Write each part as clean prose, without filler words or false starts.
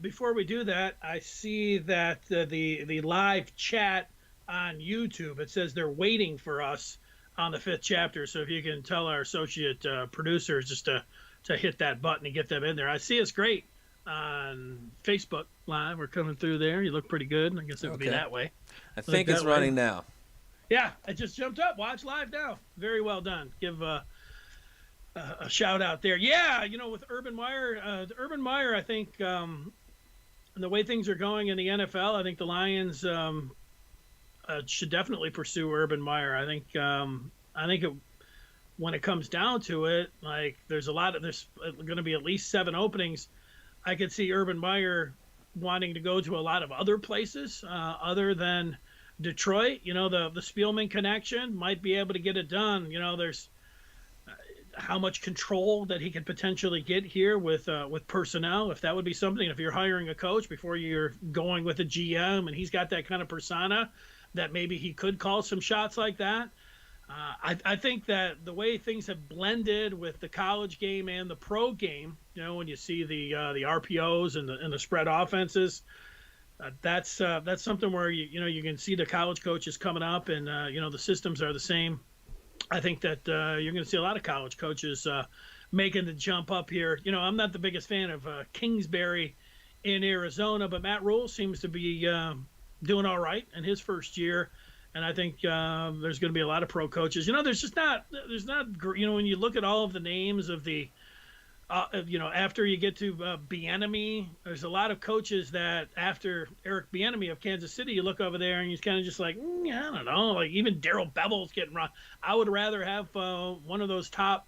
Before we do that, I see that the live chat on YouTube, it says they're waiting for us on the fifth chapter. So if you can tell our associate producers just to hit that button and get them in there. I see it's great on Facebook Live. We're coming through there. You look pretty good. I guess it would be Okay. that way. I Look think it's that way. running now. Yeah, I just jumped up. Watch live now. Very well done. Give a shout out there. Yeah, with Urban Meyer, Urban Meyer, I think the way things are going in the NFL, I think the Lions should definitely pursue Urban Meyer. I think when it comes down to it, like there's going to be at least 7 openings. I could see Urban Meyer wanting to go to a lot of other places other than Detroit. The Spielman connection might be able to get it done. There's how much control that he could potentially get here with personnel, if that would be something. If you're hiring a coach before you're going with a GM and he's got that kind of persona, that maybe he could call some shots like that. I think that the way things have blended with the college game and the pro game, when you see the RPOs and the spread offenses, that's something where you can see the college coaches coming up, and the systems are the same. I think that you're going to see a lot of college coaches making the jump up here. I'm not the biggest fan of Kingsbury in Arizona, but Matt Rule seems to be doing all right in his first year. And I think there's going to be a lot of pro coaches. When you look at all of the names of the, after you get to Bieniemy, there's a lot of coaches that after Eric Bieniemy of Kansas City, you look over there and you're kind of just like, yeah, I don't know. Like even Darrell Bevel's getting run. I would rather have one of those top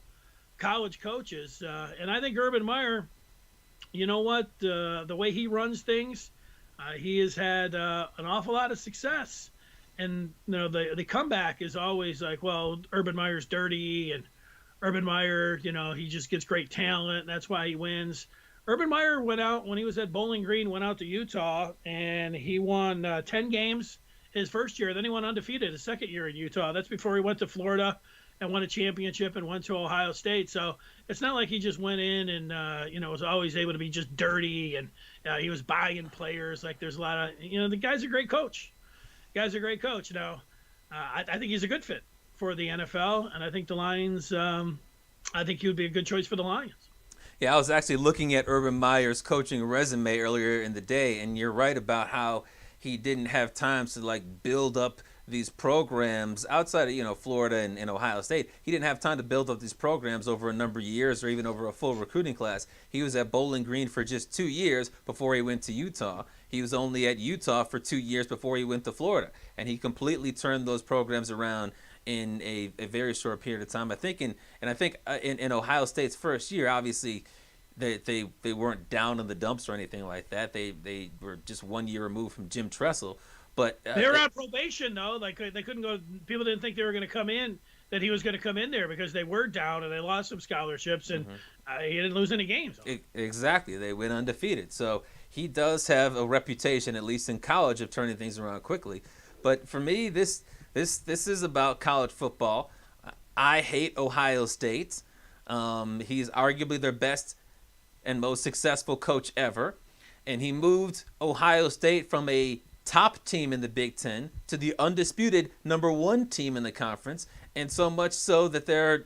college coaches. And I think Urban Meyer, the way he runs things, he has had an awful lot of success. And the comeback is always like, well, Urban Meyer's dirty, and Urban Meyer, he just gets great talent, and that's why he wins. Urban Meyer went out when he was at Bowling Green, went out to Utah, and he won 10 games his first year. Then he went undefeated his second year in Utah. That's before he went to Florida and won a championship and went to Ohio State. So it's not like he just went in and was always able to be just dirty, and he was buying players. Like there's a lot of the guy's a great coach. Guy's a great coach. I think he's a good fit for the NFL, and I think the Lions. I think he would be a good choice for the Lions. Yeah, I was actually looking at Urban Meyer's coaching resume earlier in the day, and you're right about how he didn't have time to build up these programs outside of Florida and Ohio State. He didn't have time to build up these programs over a number of years or even over a full recruiting class. He was at Bowling Green for just 2 years before he went to Utah. He was only at Utah for 2 years before he went to Florida, and he completely turned those programs around in a very short period of time. I think in Ohio State's first year, obviously they weren't down in the dumps or anything like that. They were just 1 year removed from Jim Tressel. But they were on probation, though. Like they couldn't go. People didn't think they were going to come in. That he was going to come in there because they were down and they lost some scholarships, and he didn't lose any games. Exactly, they went undefeated. So he does have a reputation, at least in college, of turning things around quickly. But for me, this is about college football. I hate Ohio State. He's arguably their best and most successful coach ever, and he moved Ohio State from a top team in the Big Ten to the undisputed #1 team in the conference, and so much so that they're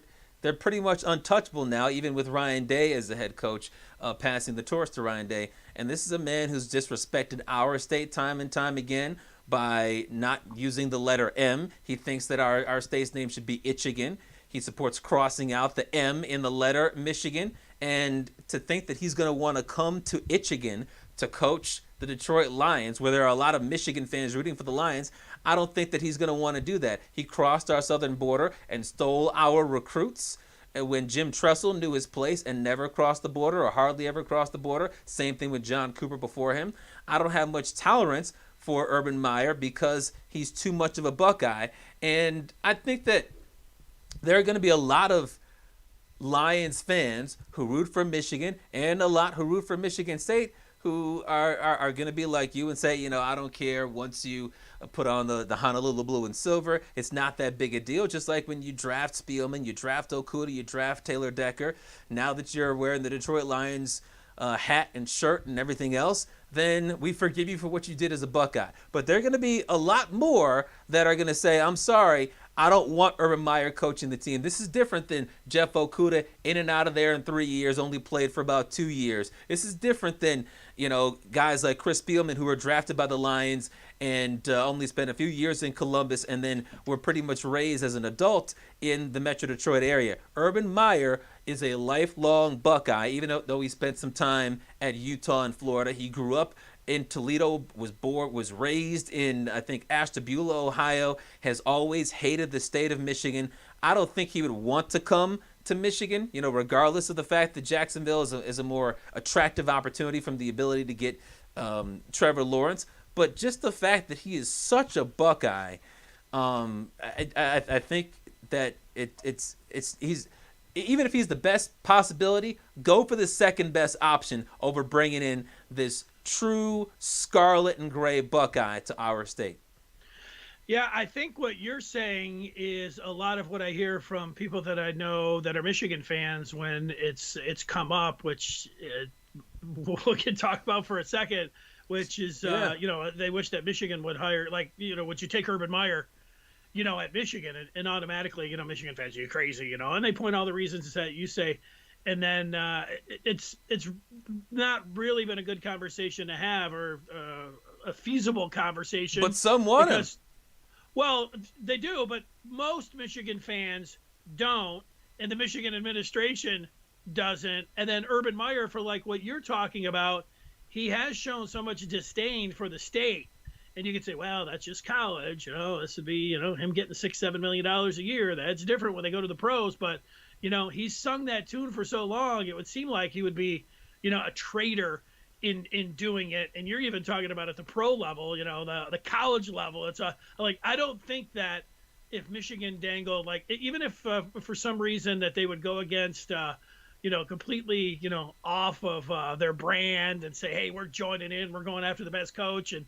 pretty much untouchable now, even with Ryan Day as the head coach, passing the torch to Ryan Day. And this is a man who's disrespected our state time and time again by not using the letter M. He thinks that our state's name should be Itchigan. He supports crossing out the M in the letter Michigan. And to think that he's going to want to come to Itchigan to coach the Detroit Lions, where there are a lot of Michigan fans rooting for the Lions, I don't think that he's going to want to do that. He crossed our southern border and stole our recruits. And when Jim Tressel knew his place and never crossed the border or hardly ever crossed the border, same thing with John Cooper before him. I don't have much tolerance for Urban Meyer because he's too much of a Buckeye. And I think that there are going to be a lot of Lions fans who root for Michigan and a lot who root for Michigan State who are going to be like you and say, I don't care once you put on the Honolulu blue and silver. It's not that big a deal. Just like when you draft Spielman, you draft Okuda, you draft Taylor Decker. Now that you're wearing the Detroit Lions hat and shirt and everything else, then we forgive you for what you did as a Buckeye. But there are going to be a lot more that are going to say, I'm sorry, I don't want Urban Meyer coaching the team. This is different than Jeff Okudah, in and out of there in 3 years, only played for about 2 years. This is different than, guys like Chris Spielman, who were drafted by the Lions and only spent a few years in Columbus and then were pretty much raised as an adult in the Metro Detroit area. Urban Meyer is a lifelong Buckeye, even though he spent some time at Utah and Florida. He grew up in Toledo, was raised in, I think, Ashtabula, Ohio, has always hated the state of Michigan. I don't think he would want to come to Michigan, regardless of the fact that Jacksonville is a more attractive opportunity from the ability to get Trevor Lawrence. But just the fact that he is such a Buckeye, I think that he's even if he's the best possibility, go for the second best option over bringing in this true scarlet and gray Buckeye to our state. Yeah, I think what you're saying is a lot of what I hear from people that I know that are Michigan fans when it's come up, which we can talk about for a second, which is, they wish that Michigan would hire, would you take Urban Meyer, at Michigan and automatically, Michigan fans, you're crazy, and they point all the reasons that you say. And then it's not really been a good conversation to have or a feasible conversation. But some want him. Well, they do, but most Michigan fans don't, and the Michigan administration doesn't. And then Urban Meyer, for what you're talking about, he has shown so much disdain for the state. And you could say, well, that's just college. This would be, him getting $6-7 million a year. That's different when they go to the pros. But, he's sung that tune for so long, it would seem like he would be, a traitor in doing it. And you're even talking about at the pro level, the college level. It's I don't think that if Michigan dangled, even if for some reason that they would go against, completely, off of their brand and say, hey, we're joining in, we're going after the best coach, and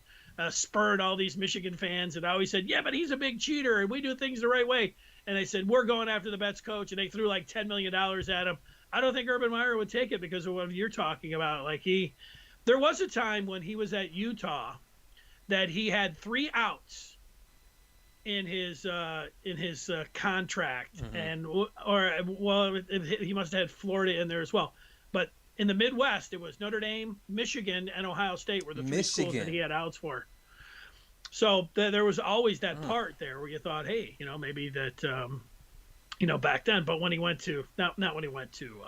spurred all these Michigan fans and always said, yeah, but he's a big cheater and we do things the right way. And they said, we're going after the best coach, and they threw $10 million at him. I don't think Urban Meyer would take it because of what you're talking about. There was a time when he was at Utah that he had 3 outs in his contract, he must have had Florida in there as well. But in the Midwest, it was Notre Dame, Michigan, and Ohio State were the 3 schools that he had outs for. So there was always that part there where you thought, hey, maybe that, back then. But when he went to not when he went to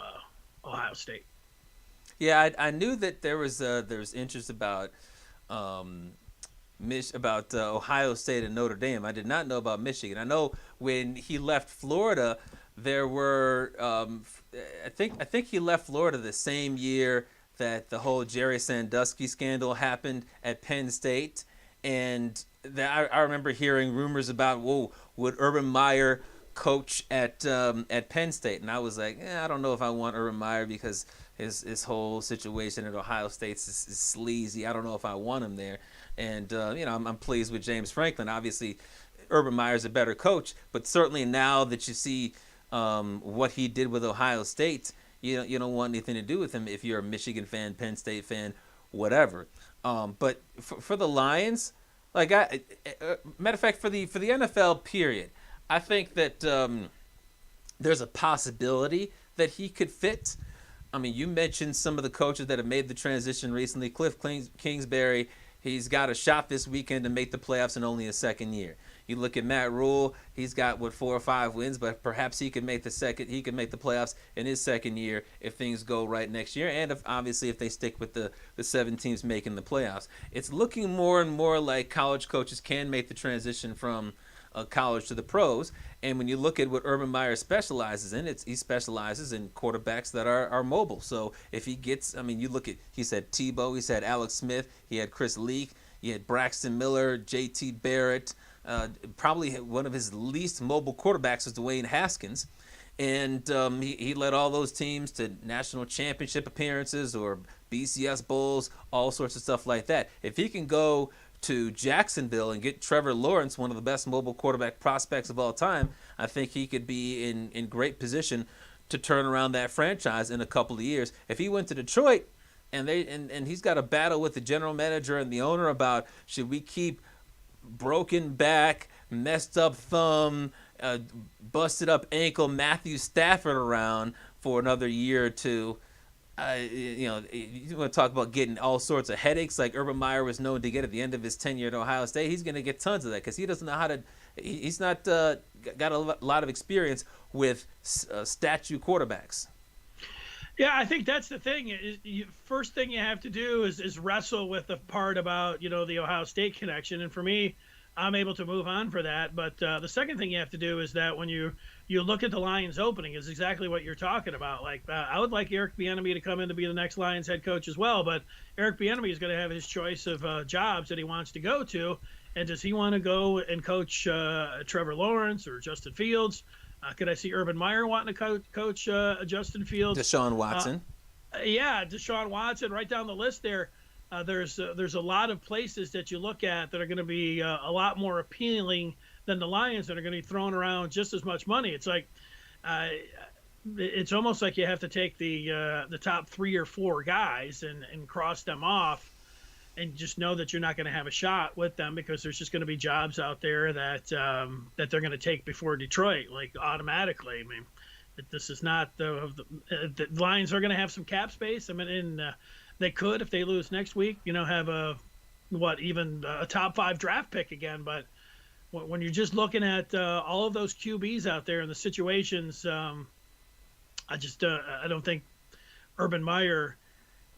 Ohio State. Yeah, I knew that there was interest about Ohio State and Notre Dame. I did not know about Michigan. I know when he left Florida, there were I think he left Florida the same year that the whole Jerry Sandusky scandal happened at Penn State. And I remember hearing rumors about, would Urban Meyer coach at Penn State? And I was like, I don't know if I want Urban Meyer because his whole situation at Ohio State is sleazy. I don't know if I want him there. And I'm pleased with James Franklin. Obviously, Urban Meyer's a better coach, but certainly now that you see what he did with Ohio State, you don't want anything to do with him if you're a Michigan fan, Penn State fan, whatever. But for the Lions, matter of fact, for the NFL period, I think that there's a possibility that he could fit. I mean, you mentioned some of the coaches that have made the transition recently. Cliff Kingsbury, he's got a shot this weekend to make the playoffs in only his second year. You look at Matt Rule, he's got 4 or 5 wins, but perhaps he could make the playoffs in his second year if things go right next year, and if they stick with the 7 teams making the playoffs. It's looking more and more like college coaches can make the transition from college to the pros. And when you look at what Urban Meyer specializes in, he specializes in quarterbacks that are mobile. So if he gets, you look at, he's had Tebow, he's had Alex Smith, he had Chris Leak, he had Braxton Miller, J.T. Barrett. Probably one of his least mobile quarterbacks was Dwayne Haskins. And he led all those teams to national championship appearances or BCS Bowls, all sorts of stuff like that. If he can go to Jacksonville and get Trevor Lawrence, one of the best mobile quarterback prospects of all time, I think he could be in great position to turn around that franchise in a couple of years. If he went to Detroit, and he's got a battle with the general manager and the owner about should we keep broken back, messed up thumb, busted up ankle Matthew Stafford around for another year or two. You want to talk about getting all sorts of headaches like Urban Meyer was known to get at the end of his tenure at Ohio State. He's going to get tons of that because he doesn't know how to. He's not got a lot of experience with statue quarterbacks. Yeah, I think that's the thing. First thing you have to do is wrestle with the part about the Ohio State connection, and for me, I'm able to move on for that. But the second thing you have to do is that when you look at the Lions opening is exactly what you're talking about. Like I would like Eric Bieniemy to come in to be the next Lions head coach as well, but Eric Bieniemy is going to have his choice of jobs that he wants to go to, and does he want to go and coach Trevor Lawrence or Justin Fields? Could I see Urban Meyer wanting to coach Justin Fields? Deshaun Watson. Yeah, Deshaun Watson, right down the list there. There's a lot of places that you look at that are going to be a lot more appealing than the Lions that are going to be throwing around just as much money. It's like it's almost like you have to take the top 3 or 4 guys and cross them off and just know that you're not going to have a shot with them because there's just going to be jobs out there that they're going to take before Detroit, like automatically. I mean, this is not the Lions are going to have some cap space. I mean, they could, if they lose next week, have even a top 5 draft pick again. But when you're just looking at all of those QBs out there and the situations, I don't think Urban Meyer,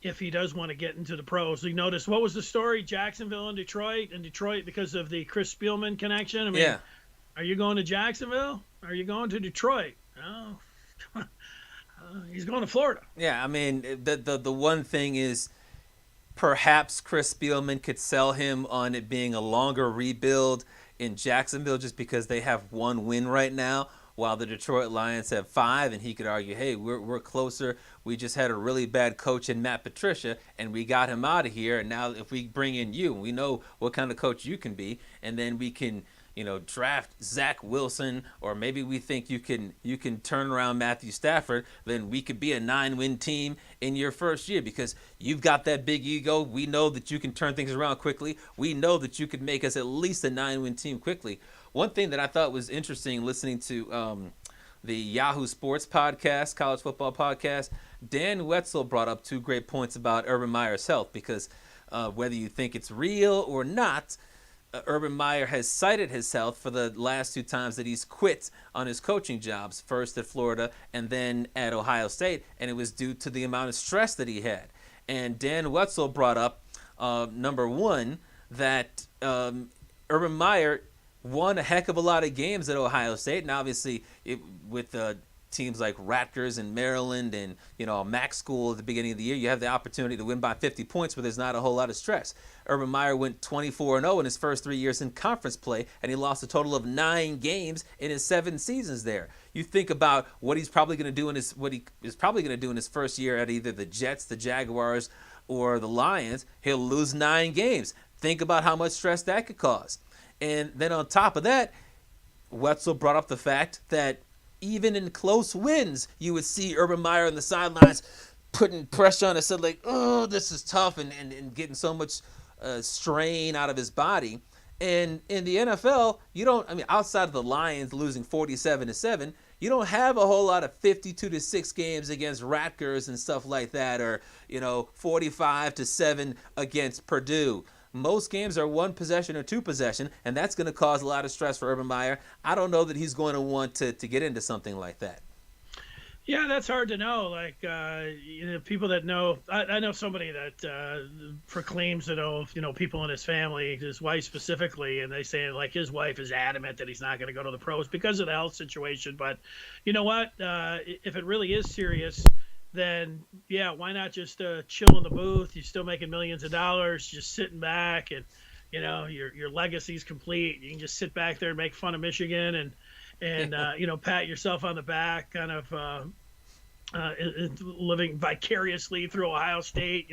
if he does want to get into the pros. You notice, what was the story? Jacksonville and Detroit, because of the Chris Spielman connection. I mean, yeah. Are you going to Jacksonville? Are you going to Detroit? No. He's going to Florida. Yeah, I mean, the one thing is perhaps Chris Spielman could sell him on it being a longer rebuild in Jacksonville just because they have 1 win right now while the Detroit Lions have 5, and he could argue, hey, we're closer. We just had a really bad coach in Matt Patricia, and we got him out of here, and now if we bring in you, we know what kind of coach you can be, and then we can draft Zach Wilson, or maybe we think you can turn around Matthew Stafford, then we could be a 9-win team in your first year because you've got that big ego. We know that you can turn things around quickly. We know that you could make us at least a 9-win team quickly. One thing that I thought was interesting listening to the Yahoo Sports podcast, college football podcast, Dan Wetzel brought up 2 great points about Urban Meyer's health because whether you think it's real or not, Urban Meyer has cited his health for the last 2 times that he's quit on his coaching jobs, first at Florida and then at Ohio State, and it was due to the amount of stress that he had. And Dan Wetzel brought up, number 1, that Urban Meyer won a heck of a lot of games at Ohio State, and obviously with teams like Rutgers and Maryland and a MAC school at the beginning of the year, you have the opportunity to win by 50 points where there's not a whole lot of stress. Urban Meyer went 24-0 in his first 3 years in conference play, and he lost a total of 9 games in his 7 seasons there. You think about what he is probably going to do in his first year at either the Jets, the Jaguars, or the Lions. He'll lose 9 games. Think about how much stress that could cause. And then on top of that, Wetzel brought up the fact that even in close wins, you would see Urban Meyer on the sidelines putting pressure on himself, like, oh, this is tough, and getting so much strain out of his body. And in the NFL, outside of the Lions losing 47-7, you don't have a whole lot of 52-6 games against Rutgers and stuff like that, or 45-7 against Purdue. Most games are 1 possession or 2 possession, and that's going to cause a lot of stress for Urban Meyer. I don't know that he's going to want to get into something like that. Yeah, that's hard to know. Like, people that know, I know somebody that proclaims to know, people in his family, his wife specifically, and they say, like, his wife is adamant that he's not going to go to the pros because of the health situation. But you know what? If it really is serious, then, yeah, why not just chill in the booth? You're still making millions of dollars, just sitting back, and, your legacy's complete. You can just sit back there and make fun of Michigan and pat yourself on the back, kind of living vicariously through Ohio State,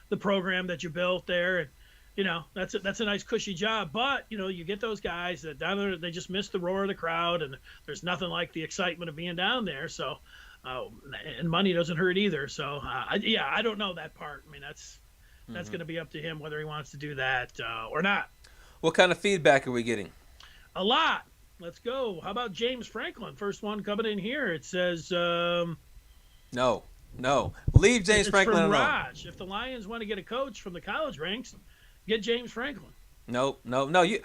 the program that you built there. And, that's a nice cushy job. But, you get those guys that down there, they just miss the roar of the crowd, and there's nothing like the excitement of being down there. So, Oh, and money doesn't hurt either. So I don't know that part. I mean, that's going to be up to him whether he wants to do that or not. What kind of feedback are we getting? A lot. Let's go. How about James Franklin? First one coming in here. It says no. Leave James Franklin from alone. Raj. If the Lions want to get a coach from the college ranks, get James Franklin. No.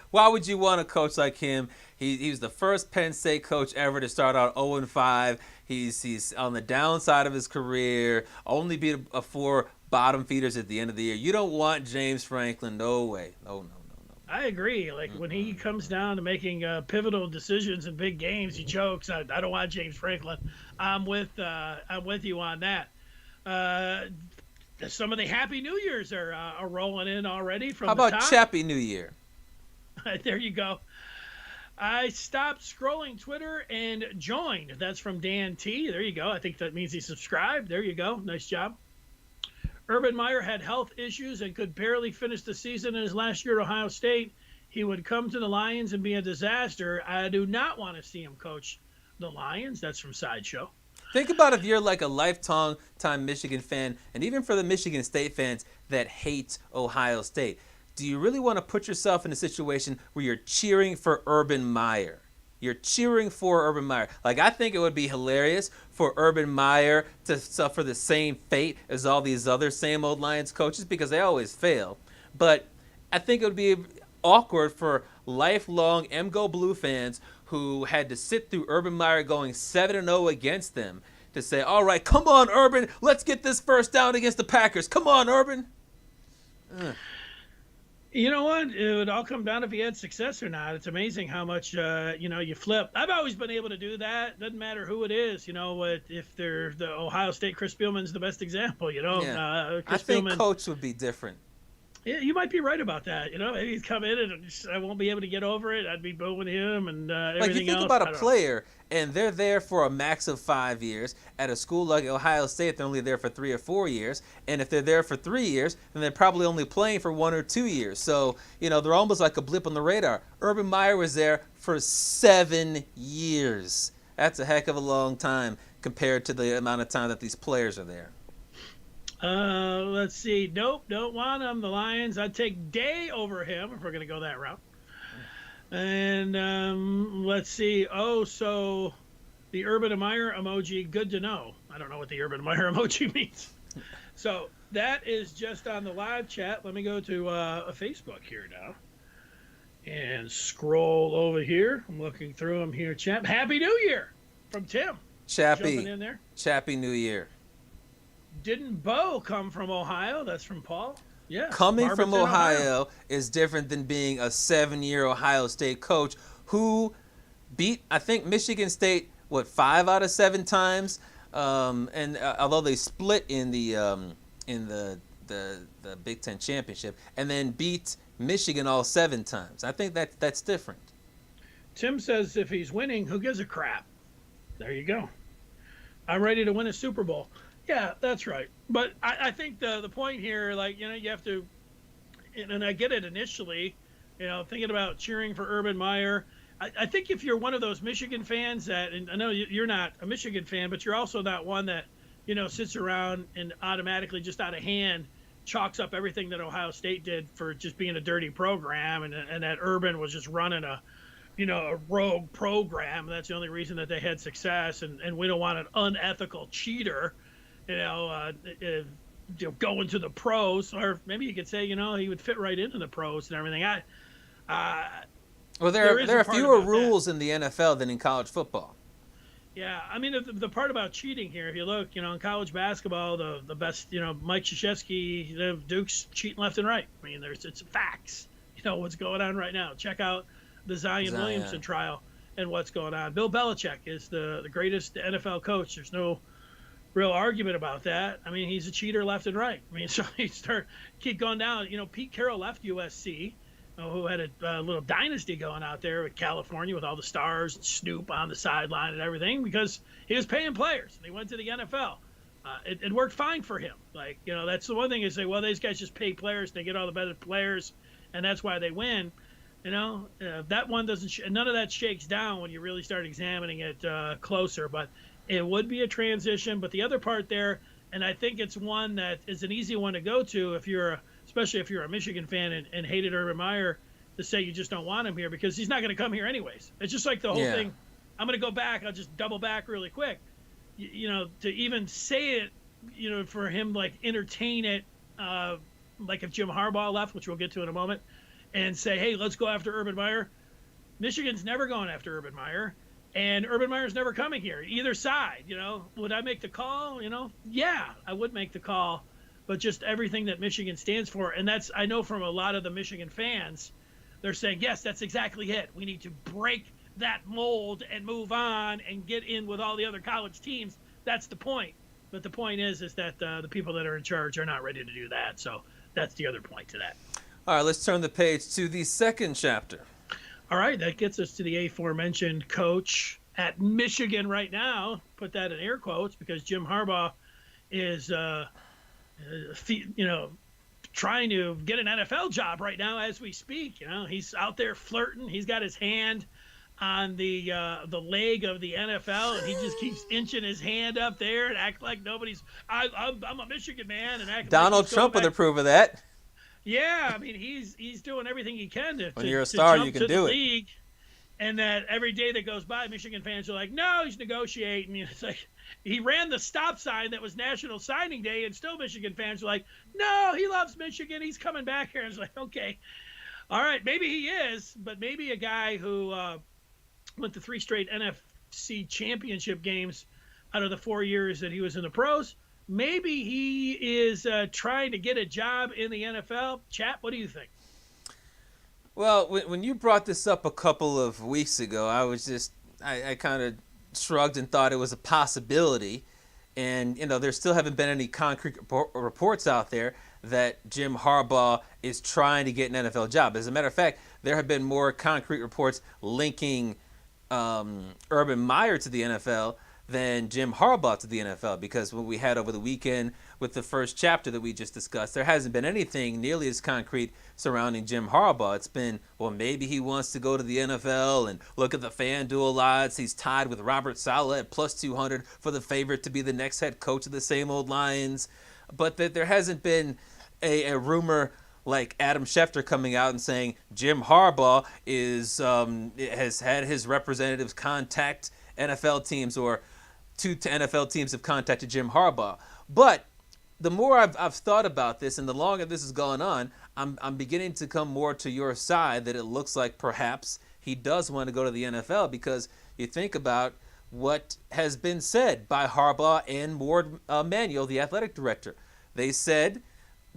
Why would you want a coach like him? He was the first Penn State coach ever to start out 0-5. He's on the downside of his career. Only beat a 4 bottom feeders at the end of the year. You don't want James Franklin. No way. No. I agree. Like when he comes down to making pivotal decisions in big games, he chokes. I don't want James Franklin. I'm with you on that. Some of the Happy New Years are rolling in already from How the about top. Chappy New Year? There you go. I stopped scrolling Twitter and joined. That's from Dan T. There you go. I think that means he subscribed. There you go. Nice job. Urban Meyer had health issues and could barely finish the season in his last year at Ohio State. He would come to the Lions and be a disaster. I do not want to see him coach the Lions. That's from Sideshow. Think about if you're like a lifetime Michigan fan, and even for the Michigan State fans that hate Ohio State, do you really want to put yourself in a situation where you're cheering for Urban Meyer? You're cheering for Urban Meyer. Like, I think it would be hilarious for Urban Meyer to suffer the same fate as all these other same old Lions coaches because they always fail. But I think it would be awkward for lifelong MGO Blue fans who had to sit through Urban Meyer going 7-0 against them to say, all right, come on, Urban, let's get this first down against the Packers. Come on, Urban. You know what? It would all come down if he had success or not. It's amazing how much, you flip. I've always been able to do that. Doesn't matter who it is. If they're the Ohio State, Chris Spielman's the best example, Yeah. Chris I think Spielman, coach would be different. Yeah, you might be right about that. Maybe he'd come in and I won't be able to get over it. I'd be booing him and everything else. Like, you think about a player, and they're there for a max of 5 years. At a school like Ohio State, they're only there for 3 or 4 years. And if they're there for 3 years, then they're probably only playing for 1 or 2 years. So, they're almost like a blip on the radar. Urban Meyer was there for 7 years. That's a heck of a long time compared to the amount of time that these players are there. Let's see. Nope, don't want him. The Lions, I'd take Day over him if we're going to go that route. And let's see. Oh, so the Urban Meyer emoji, good to know. I don't know what the Urban Meyer emoji means. So that is just on the live chat. Let me go to a Facebook here now and scroll over here. I'm looking through them here. Chat. Happy New Year from Tim. Jumping in there. Chappy New Year. Didn't Bo come from Ohio? That's from Paul. Yeah. Coming from Ohio is different than being a 7-year Ohio State coach who beat, I think, Michigan State, 5 out of 7 times? And although they split in the Big Ten championship, and then beat Michigan all 7 times. I think that's different. Tim says if he's winning, who gives a crap? There you go. I'm ready to win a Super Bowl. Yeah, that's right. But I think the point here, you have to, and I get it initially, thinking about cheering for Urban Meyer. I think if you're one of those Michigan fans that, and I know you're not a Michigan fan, but you're also not one that, sits around and automatically just out of hand chalks up everything that Ohio State did for just being a dirty program and that Urban was just running a rogue program. That's the only reason that they had success. And we don't want an unethical cheater, going to the pros, or maybe you could say, he would fit right into the pros and everything. Well, there are fewer rules in the NFL than in college football. Yeah, I mean, the part about cheating here, if you look, in college basketball, the best, Mike Krzyzewski, the Duke's cheating left and right. I mean, it's facts. What's going on right now. Check out the Zion Williamson trial and what's going on. Bill Belichick is the greatest NFL coach. There's no real argument about that. I mean, he's a cheater left and right. I mean, so keep going down. Pete Carroll left USC, who had a little dynasty going out there with California with all the stars and Snoop on the sideline and everything because he was paying players. And he went to the NFL. It worked fine for him. That's the one thing is say, well, these guys just pay players. They get all the better players, and that's why they win. That one doesn't. None of that shakes down when you really start examining it closer. But It would be a transition, but the other part there, and I think it's one that is an easy one to go to especially if you're a Michigan fan and hated Urban Meyer, to say you just don't want him here because he's not going to come here anyways. It's just like the whole thing. I'm going to go back. I'll just double back really quick. To even say it, for him, like, entertain it, like if Jim Harbaugh left, which we'll get to in a moment, and say, hey, let's go after Urban Meyer. Michigan's never going after Urban Meyer. And Urban Meyer's never coming here, either side. Would I make the call? Yeah, I would make the call. But just everything that Michigan stands for, and that's, I know from a lot of the Michigan fans, they're saying, yes, that's exactly it. We need to break that mold and move on and get in with all the other college teams. That's the point. But the point is that the people that are in charge are not ready to do that. So that's the other point to that. All right, let's turn the page to the second chapter. All right, that gets us to the aforementioned coach at Michigan right now. Put that in air quotes because Jim Harbaugh is, trying to get an NFL job right now as we speak. He's out there flirting. He's got his hand on the leg of the NFL, and he just keeps inching his hand up there and act like nobody's. I'm a Michigan man, and act Donald like Trump would approve of that. Yeah, I mean he's doing everything he can to. When you're a star, jump you can to do the it. League, and that every day that goes by, Michigan fans are like, no, he's negotiating. It's like he ran the stop sign that was National Signing Day, and still Michigan fans are like, no, he loves Michigan. He's coming back here. And it's like, okay, all right, maybe he is, but maybe a guy who went to 3 straight NFC championship games out of the 4 years that he was in the pros. Maybe he is trying to get a job in the NFL. Chap, what do you think? Well, when you brought this up a couple of weeks ago, I kind of shrugged and thought it was a possibility. And, there still haven't been any concrete reports out there that Jim Harbaugh is trying to get an NFL job. As a matter of fact, there have been more concrete reports linking Urban Meyer to the NFL than Jim Harbaugh to the NFL, because what we had over the weekend with the first chapter that we just discussed, there hasn't been anything nearly as concrete surrounding Jim Harbaugh. It's been, well, maybe he wants to go to the NFL, and look at the FanDuel odds. He's tied with Robert Saleh at plus 200 for the favorite to be the next head coach of the same old Lions. But that there hasn't been a rumor like Adam Schefter coming out and saying Jim Harbaugh has had his representatives contact NFL teams, or 2 NFL teams have contacted Jim Harbaugh. But the more I've thought about this, and the longer this has gone on, I'm beginning to come more to your side, that it looks like perhaps he does want to go to the NFL, because you think about what has been said by Harbaugh and Ward Manuel, the athletic director. They said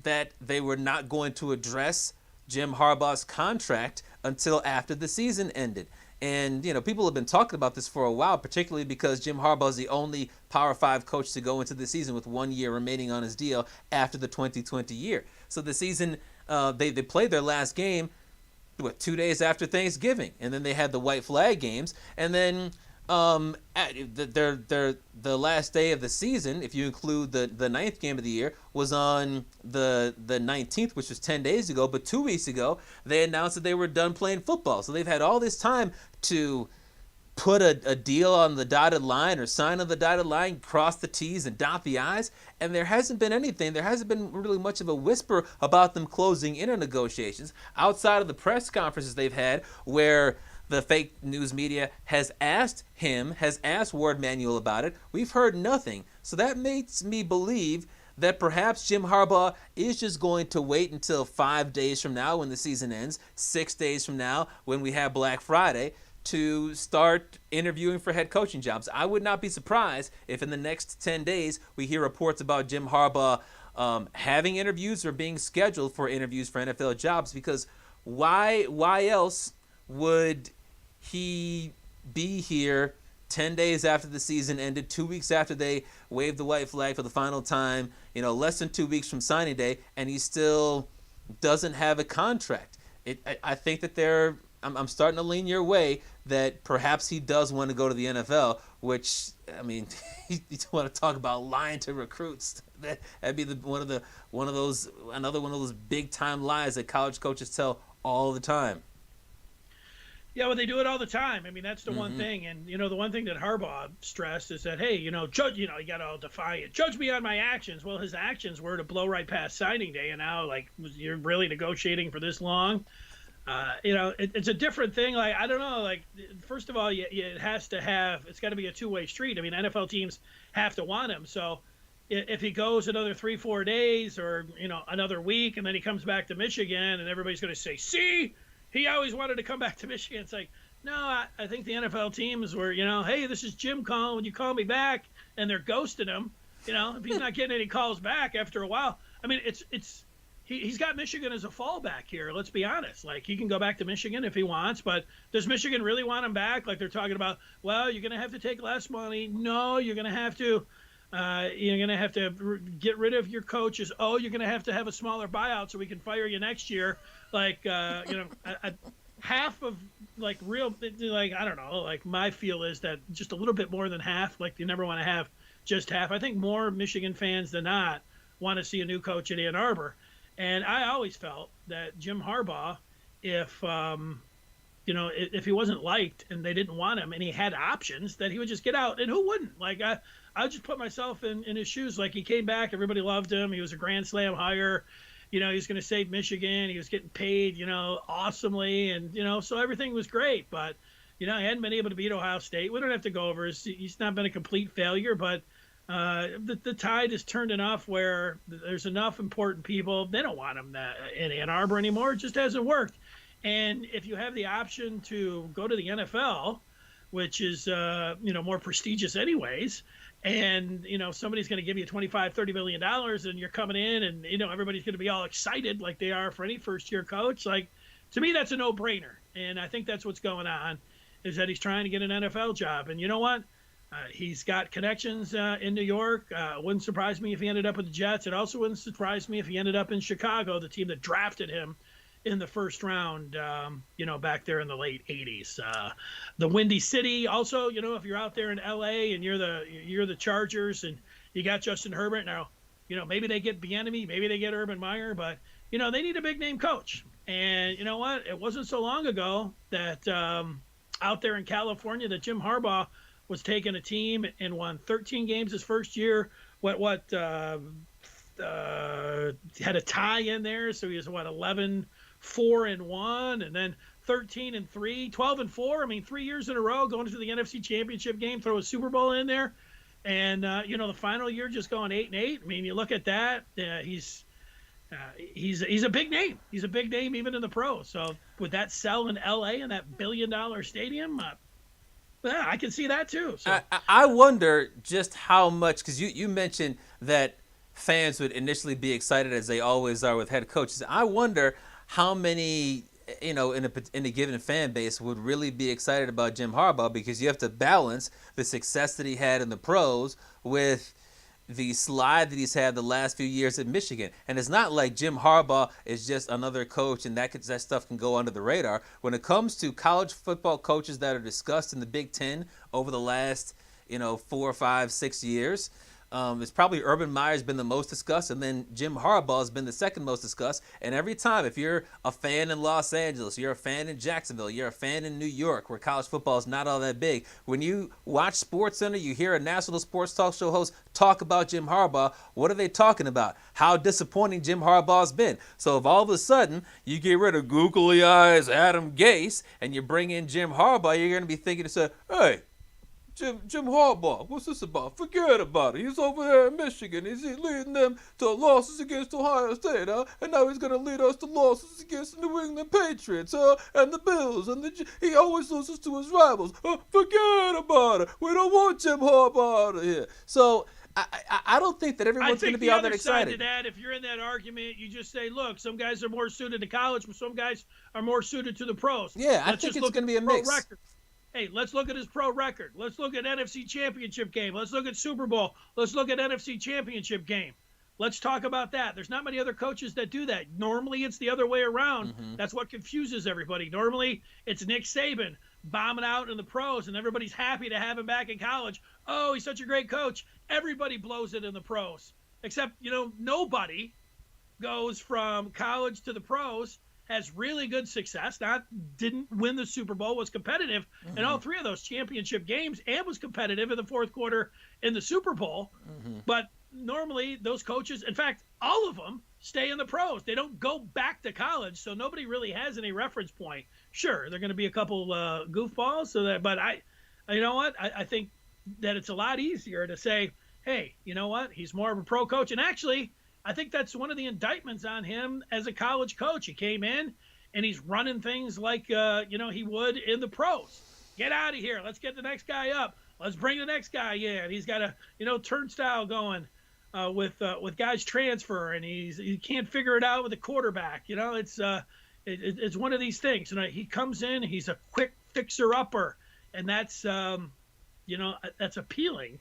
that they were not going to address Jim Harbaugh's contract until after the season ended. And, people have been talking about this for a while, particularly because Jim Harbaugh is the only Power 5 coach to go into the season with 1 year remaining on his deal after the 2020 year. So the season, they played their last game, 2 days after Thanksgiving. And then they had the white flag games. And then the last day of the season, if you include the 9th game of the year, was on the 19th, which was 10 days ago. But 2 weeks ago, they announced that they were done playing football. So they've had all this time to put a deal on the dotted line, or sign on the dotted line, cross the T's and dot the I's, and there hasn't been anything. There hasn't been really much of a whisper about them closing in on negotiations outside of the press conferences they've had, where the fake news media has asked Ward Manuel about it. We've heard nothing. So that makes me believe that perhaps Jim Harbaugh is just going to wait until 5 days from now when the season ends, 6 days from now when we have Black Friday, to start interviewing for head coaching jobs. I would not be surprised if in the next 10 days we hear reports about Jim Harbaugh having interviews or being scheduled for interviews for NFL jobs, because why else would he be here 10 days after the season ended, 2 weeks after they waved the white flag for the final time, less than 2 weeks from signing day, and he still doesn't have a contract? I think that I'm starting to lean your way that perhaps he does want to go to the NFL, which, I mean, you want to talk about lying to recruits. That'd be another one of those big time lies that college coaches tell all the time. Yeah, well, they do it all the time. I mean, that's the one Mm-hmm. thing. And, the one thing that Harbaugh stressed is that, hey, judge, you got all defiant. Judge me on my actions. Well, his actions were to blow right past signing day. And now, like, you're really negotiating for this long? It's a different thing. Like, I don't know. Like, first of all, it has to have, it's got to be a two-way street. I mean, NFL teams have to want him. So if he goes another 3-4 days or, another week, and then he comes back to Michigan and everybody's going to say, see, he always wanted to come back to Michigan. It's like, no, I think the NFL teams were, hey, this is Jim calling. Would you call me back? And they're ghosting him. If he's not getting any calls back after a while. I mean, he's got Michigan as a fallback here. Let's be honest. Like, he can go back to Michigan if he wants, but does Michigan really want him back? Like, they're talking about, well, you're going to have to take less money. No, you're going to have to. You're going to have to get rid of your coaches. Oh, you're going to have a smaller buyout so we can fire you next year. Like, half of, like, real, like, I don't know, like, my feel is that just a little bit more than half, like, you never want to have just half. I think more Michigan fans than not want to see a new coach at Ann Arbor. And I always felt that Jim Harbaugh, if he wasn't liked and they didn't want him and he had options, that he would just get out. And who wouldn't? Like, I would just put myself in his shoes. Like, he came back, everybody loved him. He was a Grand Slam hire. He was going to save Michigan. He was getting paid, awesomely. And, so everything was great. But, he hadn't been able to beat Ohio State. We don't have to go over he's not been a complete failure, but the tide has turned enough where there's enough important people. They don't want him in Ann Arbor anymore. It just hasn't worked. And if you have the option to go to the NFL, which is, more prestigious anyways, and, somebody's going to give you $25-30 million and you're coming in and, everybody's going to be all excited like they are for any first-year coach. Like, to me, that's a no-brainer. And I think that's what's going on, is that he's trying to get an NFL job. And you know what? He's got connections in New York. Wouldn't surprise me if he ended up with the Jets. It also wouldn't surprise me if he ended up in Chicago, the team that drafted him in the first round, back there in the late 80s. The Windy City also, if you're out there in LA and you're the Chargers and you got Justin Herbert now, maybe they get Bieniemy, maybe they get Urban Meyer, but, they need a big name coach. And you know what? It wasn't so long ago that out there in California that Jim Harbaugh was taking a team and won 13 games his first year. Had a tie in there, so he was 11-4-1, and then 13-3, 12-4. I mean, 3 years in a row going to the NFC Championship game, throw a Super Bowl in there, and the final year just going 8-8. I mean, you look at that, he's a big name. He's a big name even in the pros. So would that sell in LA in that $1 billion stadium? Yeah, I can see that too. So I wonder just how much, because you mentioned that fans would initially be excited, as they always are with head coaches. I wonder how many, in a given fan base would really be excited about Jim Harbaugh, because you have to balance the success that he had in the pros with the slide that he's had the last few years at Michigan. And it's not like Jim Harbaugh is just another coach and that stuff can go under the radar. When it comes to college football coaches that are discussed in the Big Ten over the last 4, 5, 6 years, it's probably Urban Meyer's been the most discussed, and then Jim Harbaugh has been the second most discussed. And every time, if you're a fan in Los Angeles, you're a fan in Jacksonville, you're a fan in New York, where college football is not all that big, when you watch SportsCenter, you hear a national sports talk show host talk about Jim Harbaugh, what are they talking about? How disappointing Jim Harbaugh's been. So if all of a sudden you get rid of googly eyes Adam Gase and you bring in Jim Harbaugh, you're going to be thinking to say, hey, Jim Harbaugh, what's this about? Forget about it. He's over there in Michigan. He's leading them to losses against Ohio State, huh? And now he's going to lead us to losses against the New England Patriots, and the Bills, and he always loses to his rivals. Forget about it. We don't want Jim Harbaugh out of here. So I don't think that everyone's going to be all that excited. I think the other side to that, if you're in that argument, you just say, look, some guys are more suited to college, but some guys are more suited to the pros. Yeah, I think it's going to be a mix. Hey, let's look at his pro record. Let's look at NFC Championship game. Let's look at Super Bowl. Let's look at NFC Championship game. Let's talk about that. There's not many other coaches that do that. Normally, it's the other way around. Mm-hmm. That's what confuses everybody. Normally, it's Nick Saban bombing out in the pros, and everybody's happy to have him back in college. Oh, he's such a great coach. Everybody blows it in the pros. Except, nobody goes from college to the pros has really good success. Didn't win the Super Bowl, was competitive in all three of those championship games, and was competitive in the fourth quarter in the Super Bowl. But normally those coaches, in fact, all of them stay in the pros. They don't go back to college, so nobody really has any reference point. Sure, they're going to be a couple goofballs, but you know what? I think that it's a lot easier to say, hey, you know what? He's more of a pro coach. And actually, I think that's one of the indictments on him as a college coach. He came in and he's running things like, he would in the pros. Get out of here. Let's get the next guy up. Let's bring the next guy in. He's got a, turnstile going with guys transfer, and he can't figure it out with a quarterback. It's one of these things. He comes in, he's a quick fixer-upper, and that's that's appealing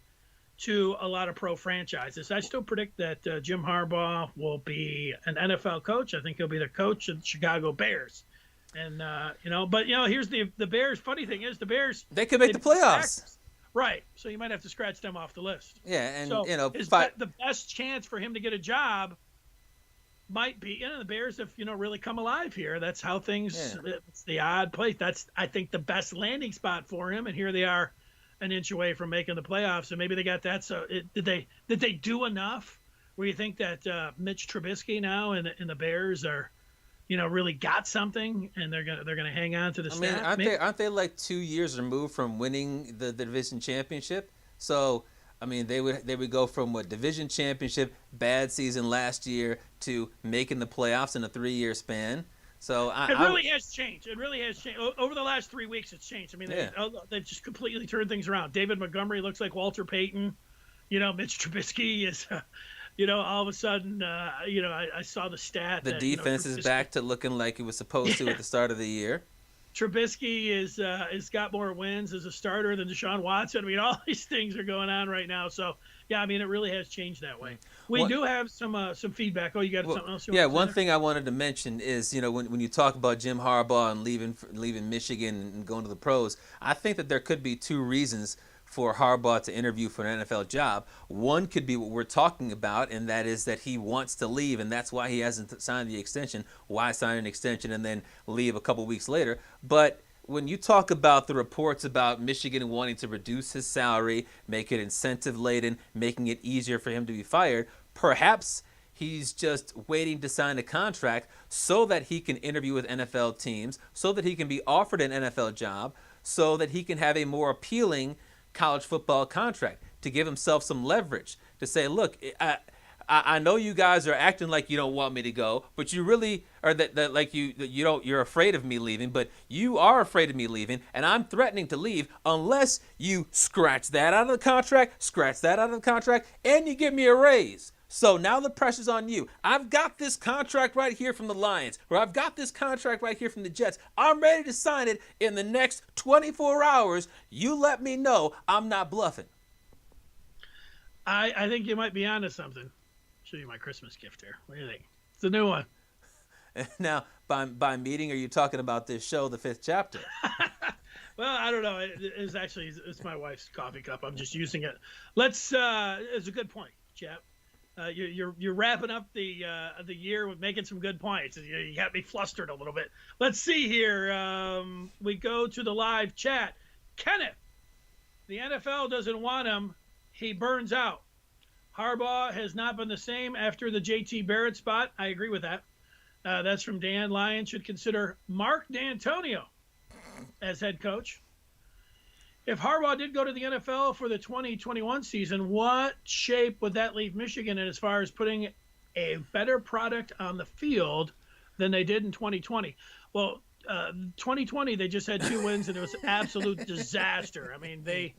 to a lot of pro franchises. I still predict that Jim Harbaugh will be an NFL coach. I think he'll be the coach of the Chicago Bears. And, here's the Bears. Funny thing is, the Bears, they could make the playoffs. Right. So you might have to scratch them off the list. Yeah. And, the best chance for him to get a job might be, the Bears have, really come alive here. That's how things, it's the odd place. That's, I think, the best landing spot for him. And here they are, an inch away from making the playoffs, and maybe they got that. So did they do enough where you think that Mitch Trubisky now and the Bears are, really got something, and they're gonna hang on to the staff? Aren't they like 2 years removed from winning the division championship? So they would go from division championship, bad season last year, to making the playoffs in a 3-year span. So it really has changed. It really has changed. Over the last 3 weeks, it's changed. They've just completely turned things around. David Montgomery looks like Walter Payton. Mitch Trubisky is, all of a sudden, I saw the stat. The defense is back to looking like it was supposed to at the start of the year. Trubisky is got more wins as a starter than Deshaun Watson. All these things are going on right now. So, it really has changed that way. We do have some feedback. Oh, you got something else? One thing I wanted to mention is, when you talk about Jim Harbaugh and leaving Michigan and going to the pros, I think that there could be two reasons for Harbaugh to interview for an NFL job. One could be what we're talking about, and that is that he wants to leave, and that's why he hasn't signed the extension. Why sign an extension and then leave a couple weeks later? But when you talk about the reports about Michigan wanting to reduce his salary, make it incentive-laden, making it easier for him to be fired, perhaps he's just waiting to sign a contract so that he can interview with NFL teams, so that he can be offered an NFL job, so that he can have a more appealing college football contract, to give himself some leverage, to say, look, I know you guys are acting like you don't want me to go, but you really are that like you're afraid of me leaving, but you are afraid of me leaving, and I'm threatening to leave unless you scratch that out of the contract, and you give me a raise. So now the pressure's on you. I've got this contract right here from the Lions, or I've got this contract right here from the Jets. I'm ready to sign it in the next 24 hours. You let me know I'm not bluffing. I think you might be onto something. Show you my Christmas gift here. What do you think? It's a new one. Now, by meeting, are you talking about this show, The Fifth Chapter? Well, I don't know. It's my wife's coffee cup. I'm just using it. It's a good point, chap. You're wrapping up the year with making some good points. You got me flustered a little bit. Let's see here. We go to the live chat. Kenneth, the NFL doesn't want him. He burns out. Harbaugh has not been the same after the JT Barrett spot. I agree with that. That's from Dan. Lions should consider Mark D'Antonio as head coach. If Harbaugh did go to the NFL for the 2021 season, what shape would that leave Michigan in as far as putting a better product on the field than they did in 2020? Well, 2020 they just had 2 wins and it was an absolute disaster. They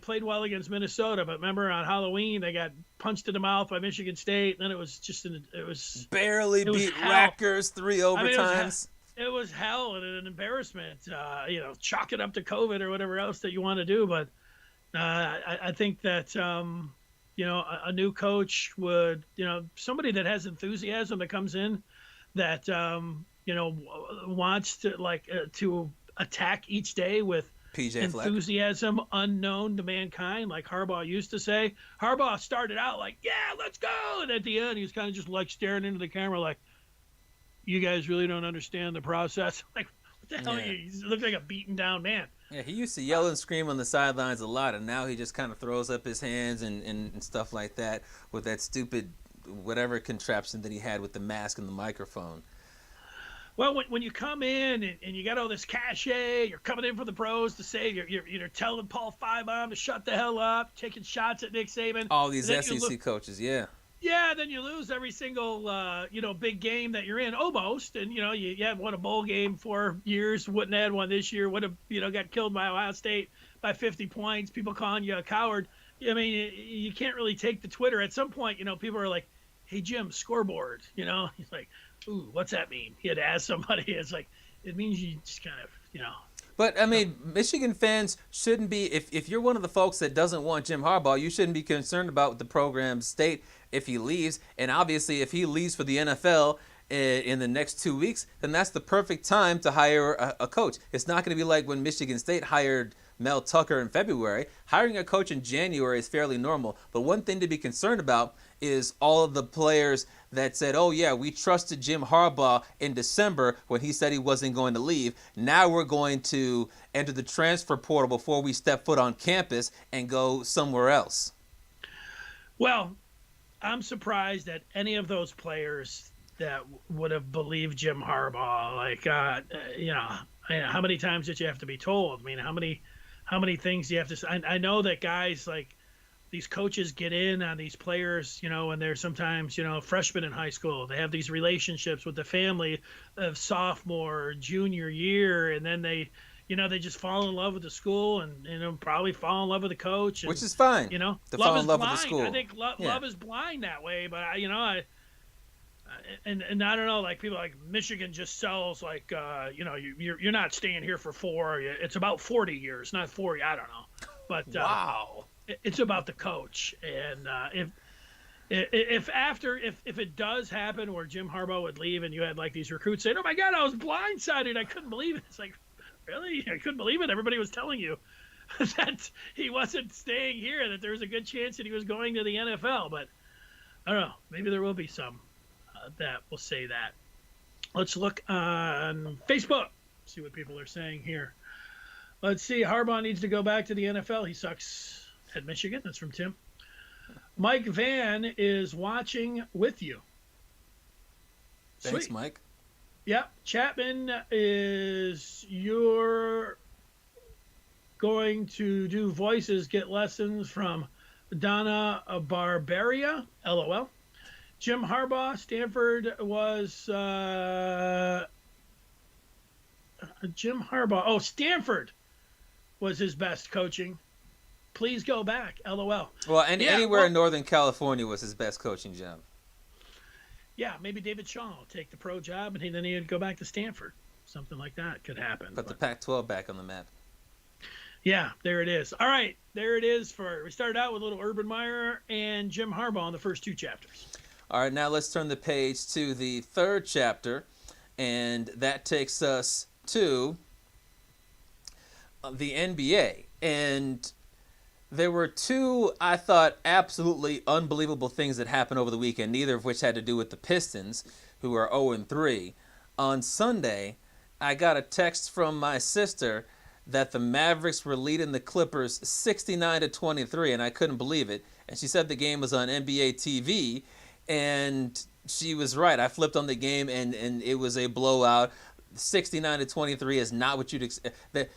played well against Minnesota, but remember on Halloween they got punched in the mouth by Michigan State, and then it was barely beat Rutgers 3 overtimes. It was hell and an embarrassment. Chalk it up to COVID or whatever else that you want to do, but I think that a new coach would, somebody that has enthusiasm that comes in that wants to to attack each day with PJ enthusiasm unknown to mankind, like Harbaugh used to say. Harbaugh started out like, yeah, let's go, and at the end he was kind of just like staring into the camera like, you guys really don't understand the process. Like, what the hell? Yeah. You look like a beaten down man. Yeah, he used to yell and scream on the sidelines a lot, and now he just kind of throws up his hands and stuff like that with that stupid whatever contraption that he had with the mask and the microphone. Well, when you come in and you got all this cachet, you're coming in for the pros to say you're telling Paul Finebaum to shut the hell up, taking shots at Nick Saban. All these SEC coaches, yeah. Yeah, then you lose every single big game that you're in, almost. And you haven't won a bowl game for years. Wouldn't have had one this year. Would have got killed by Ohio State by 50 points. People calling you a coward. I mean, you can't really take to Twitter. At some point, people are like, "Hey Jim, scoreboard." He's like, "Ooh, what's that mean?" He had to ask somebody. It's like, it means you just kind of. But, I mean, Michigan fans shouldn't be, if you're one of the folks that doesn't want Jim Harbaugh, you shouldn't be concerned about the program's state if he leaves. And obviously, if he leaves for the NFL in the next 2 weeks, then that's the perfect time to hire a coach. It's not going to be like when Michigan State hired Mel Tucker in February. Hiring a coach in January is fairly normal. But one thing to be concerned about is all of the players that said, oh, yeah, we trusted Jim Harbaugh in December when he said he wasn't going to leave. Now we're going to enter the transfer portal before we step foot on campus and go somewhere else. Well, I'm surprised that any of those players that would have believed Jim Harbaugh. Like, how many times did you have to be told? I mean, how many things do you have to say? I know that guys like these coaches get in on these players, and they're sometimes, freshmen in high school. They have these relationships with the family of sophomore, junior year, and then they just fall in love with the school and probably fall in love with the coach. And, which is fine. To love fall in love with the school. I think love is blind that way, but and I don't know, like people like Michigan just sells like you're not staying here for 4. It's about 40 years, not 40. I don't know, but wow. It's about the coach, and if it does happen where Jim Harbaugh would leave and you had like these recruits saying, "Oh my God, I was blindsided, I couldn't believe it," it's like, really, I couldn't believe it. Everybody was telling you that he wasn't staying here, that there was a good chance that he was going to the NFL, but I don't know. Maybe there will be some that will say that. Let's look on Facebook, see what people are saying here. Let's see. Harbaugh needs to go back to the NFL. He sucks at Michigan. That's from Tim. Mike Van is watching with you. Thanks, Sweet. Mike. Yep. Chapman you're going to do voices, get lessons from Donna Barbaria. LOL. Jim Harbaugh, Stanford was Jim Harbaugh. Oh, Stanford was his best coaching. Please go back. LOL. Well, anywhere in Northern California was his best coaching job. Yeah, maybe David Shaw will take the pro job, and then he'd go back to Stanford. Something like that could happen. Put the Pac-12 back on the map. Yeah, there it is. All right, there it is. We started out with a little Urban Meyer and Jim Harbaugh in the first 2 chapters. All right, now let's turn the page to the 3rd chapter, and that takes us to the NBA. And there were 2, I thought, absolutely unbelievable things that happened over the weekend, neither of which had to do with the Pistons, who are 0-3. On Sunday, I got a text from my sister that the Mavericks were leading the Clippers 69-23, and I couldn't believe it. And she said the game was on NBA TV, and she was right. I flipped on the game, and it was a blowout. 69-23 is not what you'd expect.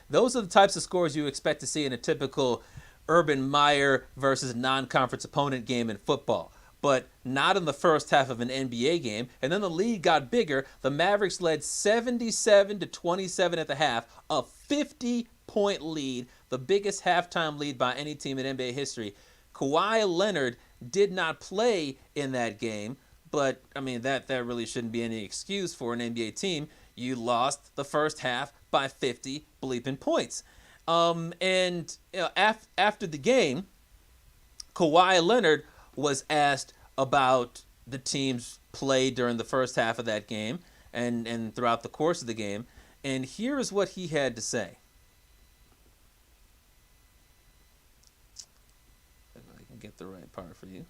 Those are the types of scores you expect to see in a typical Urban Meyer versus non-conference opponent game in football, but not in the first half of an NBA game. And then the lead got bigger. The Mavericks led 77-27 at the half, a 50-point lead, the biggest halftime lead by any team in NBA history. Kawhi Leonard did not play in that game, but I mean that really shouldn't be any excuse for an NBA team. You lost the first half by 50 bleeping points. And after the game, Kawhi Leonard was asked about the team's play during the first half of that game and throughout the course of the game. And here is what he had to say. If I can get the right part for you.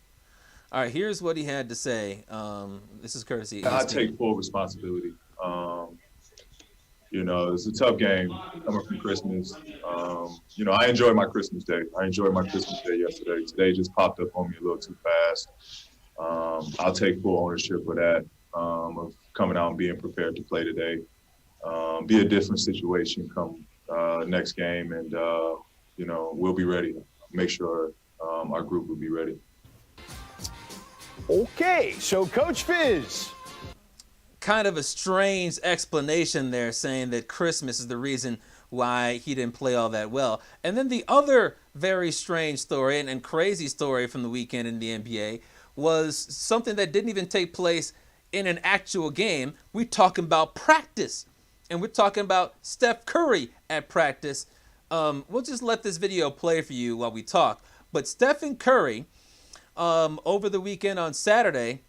All right, here's what he had to say. This is courtesy of I ESPN. take full responsibility. It's a tough game coming from Christmas. I enjoyed my Christmas day. I enjoyed my Christmas day yesterday. Today just popped up on me a little too fast. I'll take full ownership of that, of coming out and being prepared to play today. Be a different situation come next game, and we'll be ready. Make sure our group will be ready. Okay, so Coach Fizz. Kind of a strange explanation there, saying that Christmas is the reason why he didn't play all that well. And then the other very strange story and crazy story from the weekend in the NBA was something that didn't even take place in an actual game. We're talking about practice. And we're talking about Steph Curry at practice. We'll just let this video play for you while we talk. But Stephen Curry, over the weekend on Saturday,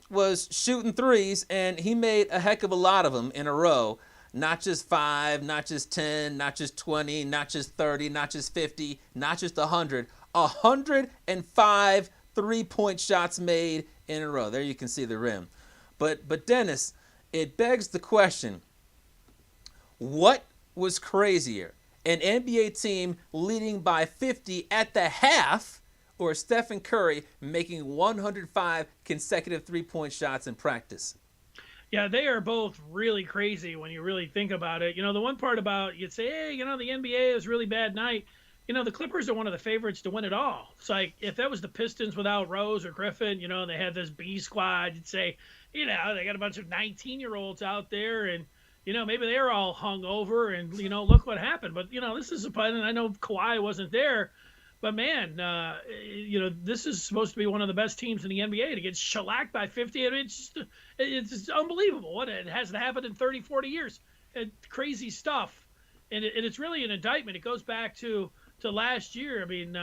was shooting threes, and he made a heck of a lot of them in a row. Not just 5, not just 10, not just 20, not just 30, not just 50, not just 100. 105 three-point shots made in a row. There you can see the rim. But Dennis, it begs the question, what was crazier? An NBA team leading by 50 at the half, or Stephen Curry making 105 consecutive three-point shots in practice? Yeah, they are both really crazy when you really think about it. The one part about, you'd say, hey, the NBA is a really bad night. The Clippers are one of the favorites to win it all. It's like, if that was the Pistons without Rose or Griffin, they had this B squad, you'd say, they got a bunch of 19-year-olds out there, and, maybe they're all hung over, and, look what happened. But, this is and I know Kawhi wasn't there, but man, this is supposed to be one of the best teams in the NBA to get shellacked by 50. It's unbelievable. What, it hasn't happened in 30, 40 years. Crazy stuff. And it's really an indictment. It goes back to last year. I mean,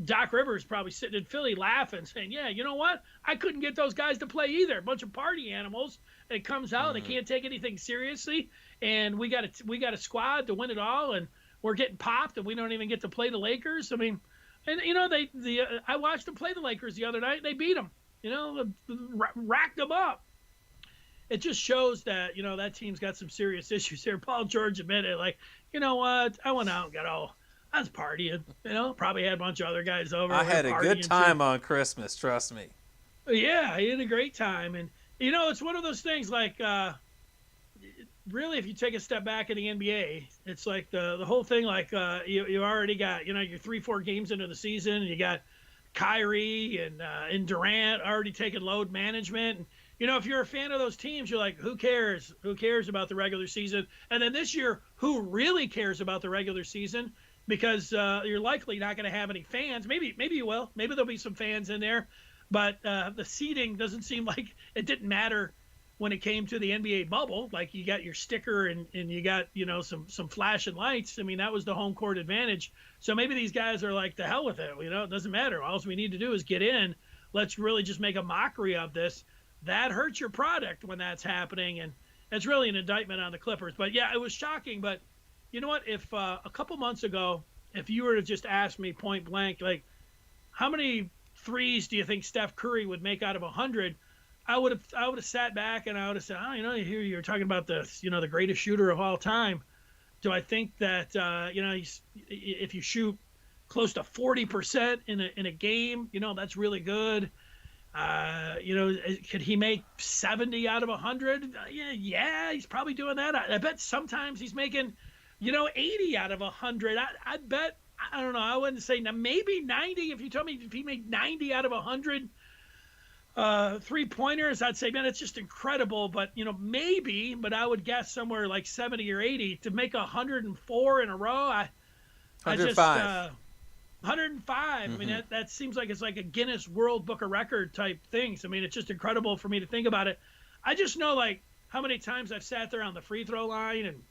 Doc Rivers probably sitting in Philly laughing, saying, yeah, you know what? I couldn't get those guys to play either. A bunch of party animals. And it comes out, they can't take anything seriously. And we got a squad to win it all. And we're getting popped, and we don't even get to play the Lakers. I mean, and I watched them play the Lakers the other night. They beat them, racked them up. It just shows that that team's got some serious issues here. Paul George admitted, like, you know what? I went out and I was partying. Probably had a bunch of other guys over. I had a good time on Christmas. Trust me. Yeah, he had a great time, and it's one of those things like. Really, if you take a step back in the NBA, it's like the whole thing, like you already got, you're 3-4 games into the season, and you got Kyrie and Durant already taking load management. And, if you're a fan of those teams, you're like, who cares? Who cares about the regular season? And then this year, who really cares about the regular season? Because you're likely not going to have any fans. Maybe you will. Maybe there'll be some fans in there. But the seating doesn't seem like it didn't matter when it came to the NBA bubble. Like, you got your sticker and you got, some flashing lights. I mean, that was the home court advantage. So maybe these guys are like, the hell with it. It doesn't matter. All we need to do is get in. Let's really just make a mockery of this. That hurts your product when that's happening. And it's really an indictment on the Clippers. But yeah, it was shocking. But you know what? If a couple months ago, if you were to just ask me point blank, like, how many threes do you think Steph Curry would make out of 100? I would have sat back and I would have said, here you're talking about the greatest shooter of all time. Do I think that if you shoot close to 40% in a game, that's really good. Could he make 70 out of 100? Yeah, he's probably doing that. I bet sometimes he's making 80 out of 100. I bet, I don't know, I wouldn't say maybe 90. If you told me if he made 90 out of 100 3-pointers, I'd say, man, it's just incredible. But maybe, but I would guess somewhere like 70 or 80 to make 104 in a row. 105. 105. I mean, that seems like it's like a Guinness World Book of Record type things. I mean, it's just incredible for me to think about it. I just know, like, how many times I've sat there on the free throw line and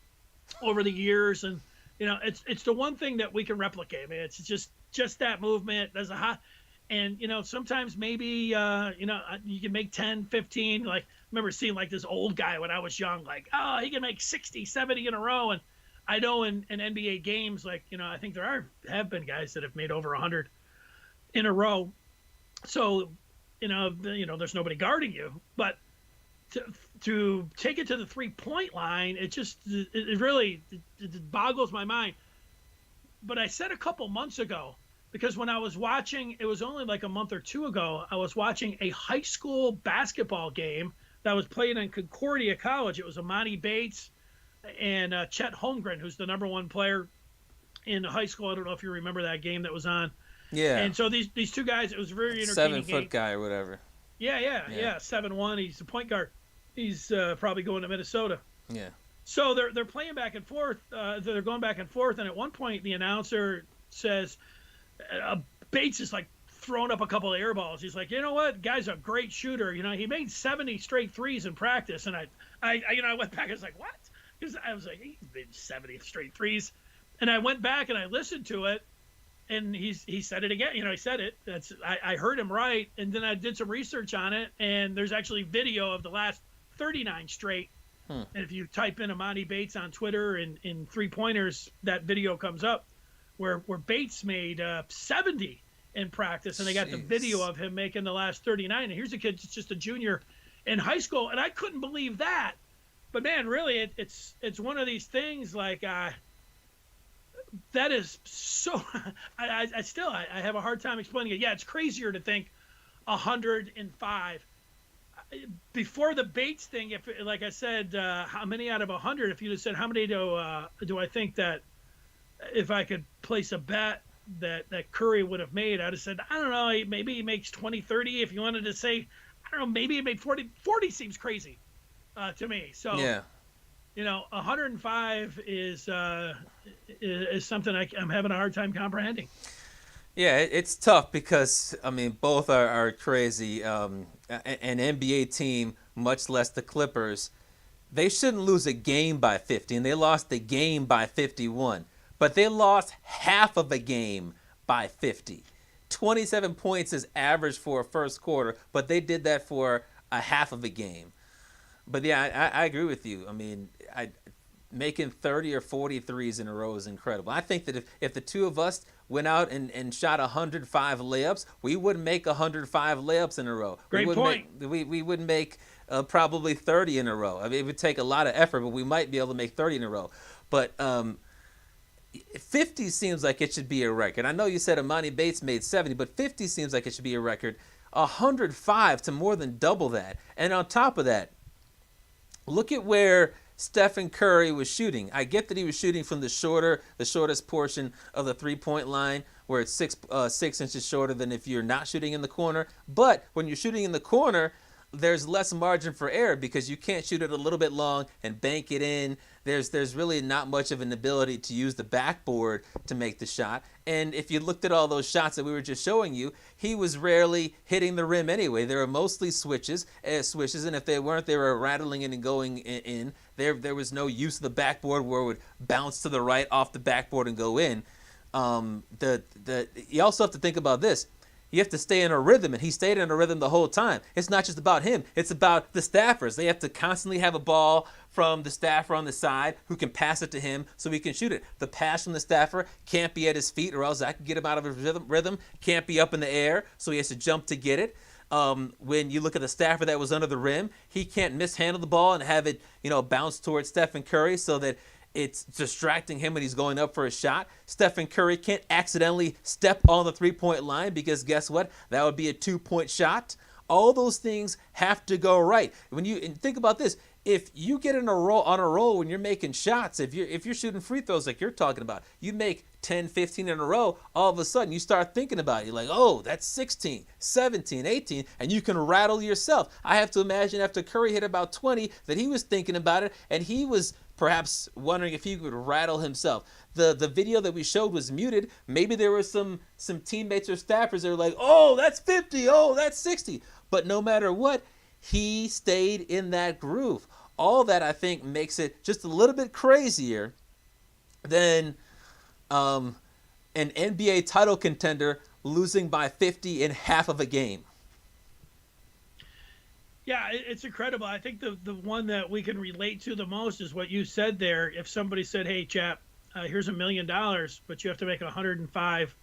over the years, and it's the one thing that we can replicate. I mean, it's just that movement. There's a hot. And, sometimes maybe, you can make 10, 15. Like, I remember seeing, like, this old guy when I was young, like, oh, he can make 60, 70 in a row. And I know in NBA games, like, I think there have been guys that have made over 100 in a row. So, there's nobody guarding you, but to take it to the 3-point line, it really boggles my mind. But I said a couple months ago, because when I was watching, it was only like a month or two ago, I was watching a high school basketball game that was played in Concordia College. It was Amani Bates and Chet Holmgren, who's the number 1 player in high school. I don't know if you remember that game that was on. Yeah. And so these two guys, it was a very entertaining 7-foot guy or whatever. Yeah. 7'1". He's a point guard. He's probably going to Minnesota. Yeah. So they're playing back and forth. They're going back and forth, and at one point the announcer says, Bates is like throwing up a couple of air balls. He's like, you know what, guy's a great shooter. He made 70 straight threes in practice, and I went back. I was like, what? Because I was like, he made 70 straight threes, and I went back and I listened to it, and he said it again. He said it. I heard him right, and then I did some research on it, and there's actually video of the last 39 straight. And if you type in Amani Bates on Twitter and in 3-pointers, that video comes up where Bates made 70 in practice, and they got the video of him making the last 39. And here's a kid just a junior in high school, and I couldn't believe that. But man, really, it's one of these things like that is so. I have a hard time explaining it. Yeah, it's crazier to think 105. Before the Bates thing, if like I said, how many out of 100? If you'd have said how many do I think that if I could place a bet that Curry would have made, I'd have said, I don't know, maybe he makes 20, 30. If you wanted to say, I don't know, maybe he made 40. 40 seems crazy to me. So yeah, 105 is something I'm having a hard time comprehending. Yeah, it's tough because, both are crazy. An NBA team, much less the Clippers, they shouldn't lose a game by 50, and they lost the game by 51. But they lost half of a game by 50. 27 points is average for a first quarter, but they did that for a half of a game. But yeah, I agree with you. Making 30 or 40 threes in a row is incredible. I think that if the two of us went out and shot 105 layups, we wouldn't make 105 layups in a row. Great point. We wouldn't make probably 30 in a row. It would take a lot of effort, but we might be able to make 30 in a row. But 50 seems like it should be a record. I know you said Amani Bates made 70, but 50 seems like it should be a record. 105 to more than double that. And on top of that, look at where Stephen Curry was shooting. I get that he was shooting from the shortest portion of the 3-point line, where it's 6 inches shorter than if you're not shooting in the corner. But when you're shooting in the corner, there's less margin for error because you can't shoot it a little bit long and bank it in. There's really not much of an ability to use the backboard to make the shot. And if you looked at all those shots that we were just showing you, he was rarely hitting the rim anyway. They were mostly swishes, and if they weren't, they were rattling in and going in. There was no use of the backboard where it would bounce to the right off the backboard and go in. You also have to think about this. You have to stay in a rhythm, and he stayed in a rhythm the whole time. It's not just about him. It's about the staffers. They have to constantly have a ball from the staffer on the side who can pass it to him so he can shoot it. The pass from the staffer can't be at his feet or else I can get him out of his rhythm. Can't be up in the air, so he has to jump to get it. When you look at the staffer that was under the rim, he can't mishandle the ball and have it, bounce towards Stephen Curry so that it's distracting him when he's going up for a shot. Stephen Curry can't accidentally step on the 3-point line because guess what? That would be a 2-point shot. All those things have to go right. And think about this, if you get on a roll when you're making shots, if you're shooting free throws like you're talking about, you make 10, 15 in a row, all of a sudden you start thinking about it. You're like, oh, that's 16, 17, 18, and you can rattle yourself. I have to imagine after Curry hit about 20 that he was thinking about it, and he was perhaps wondering if he could rattle himself. The video that we showed was muted. Maybe there were some teammates or staffers that were like, oh, that's 50, oh, that's 60. But no matter what, he stayed in that groove. All that, I think, makes it just a little bit crazier than an NBA title contender losing by 50 in half of a game. Yeah, it's incredible. I think the one that we can relate to the most is what you said there. If somebody said, hey, chap, here's $1 million, but you have to make 105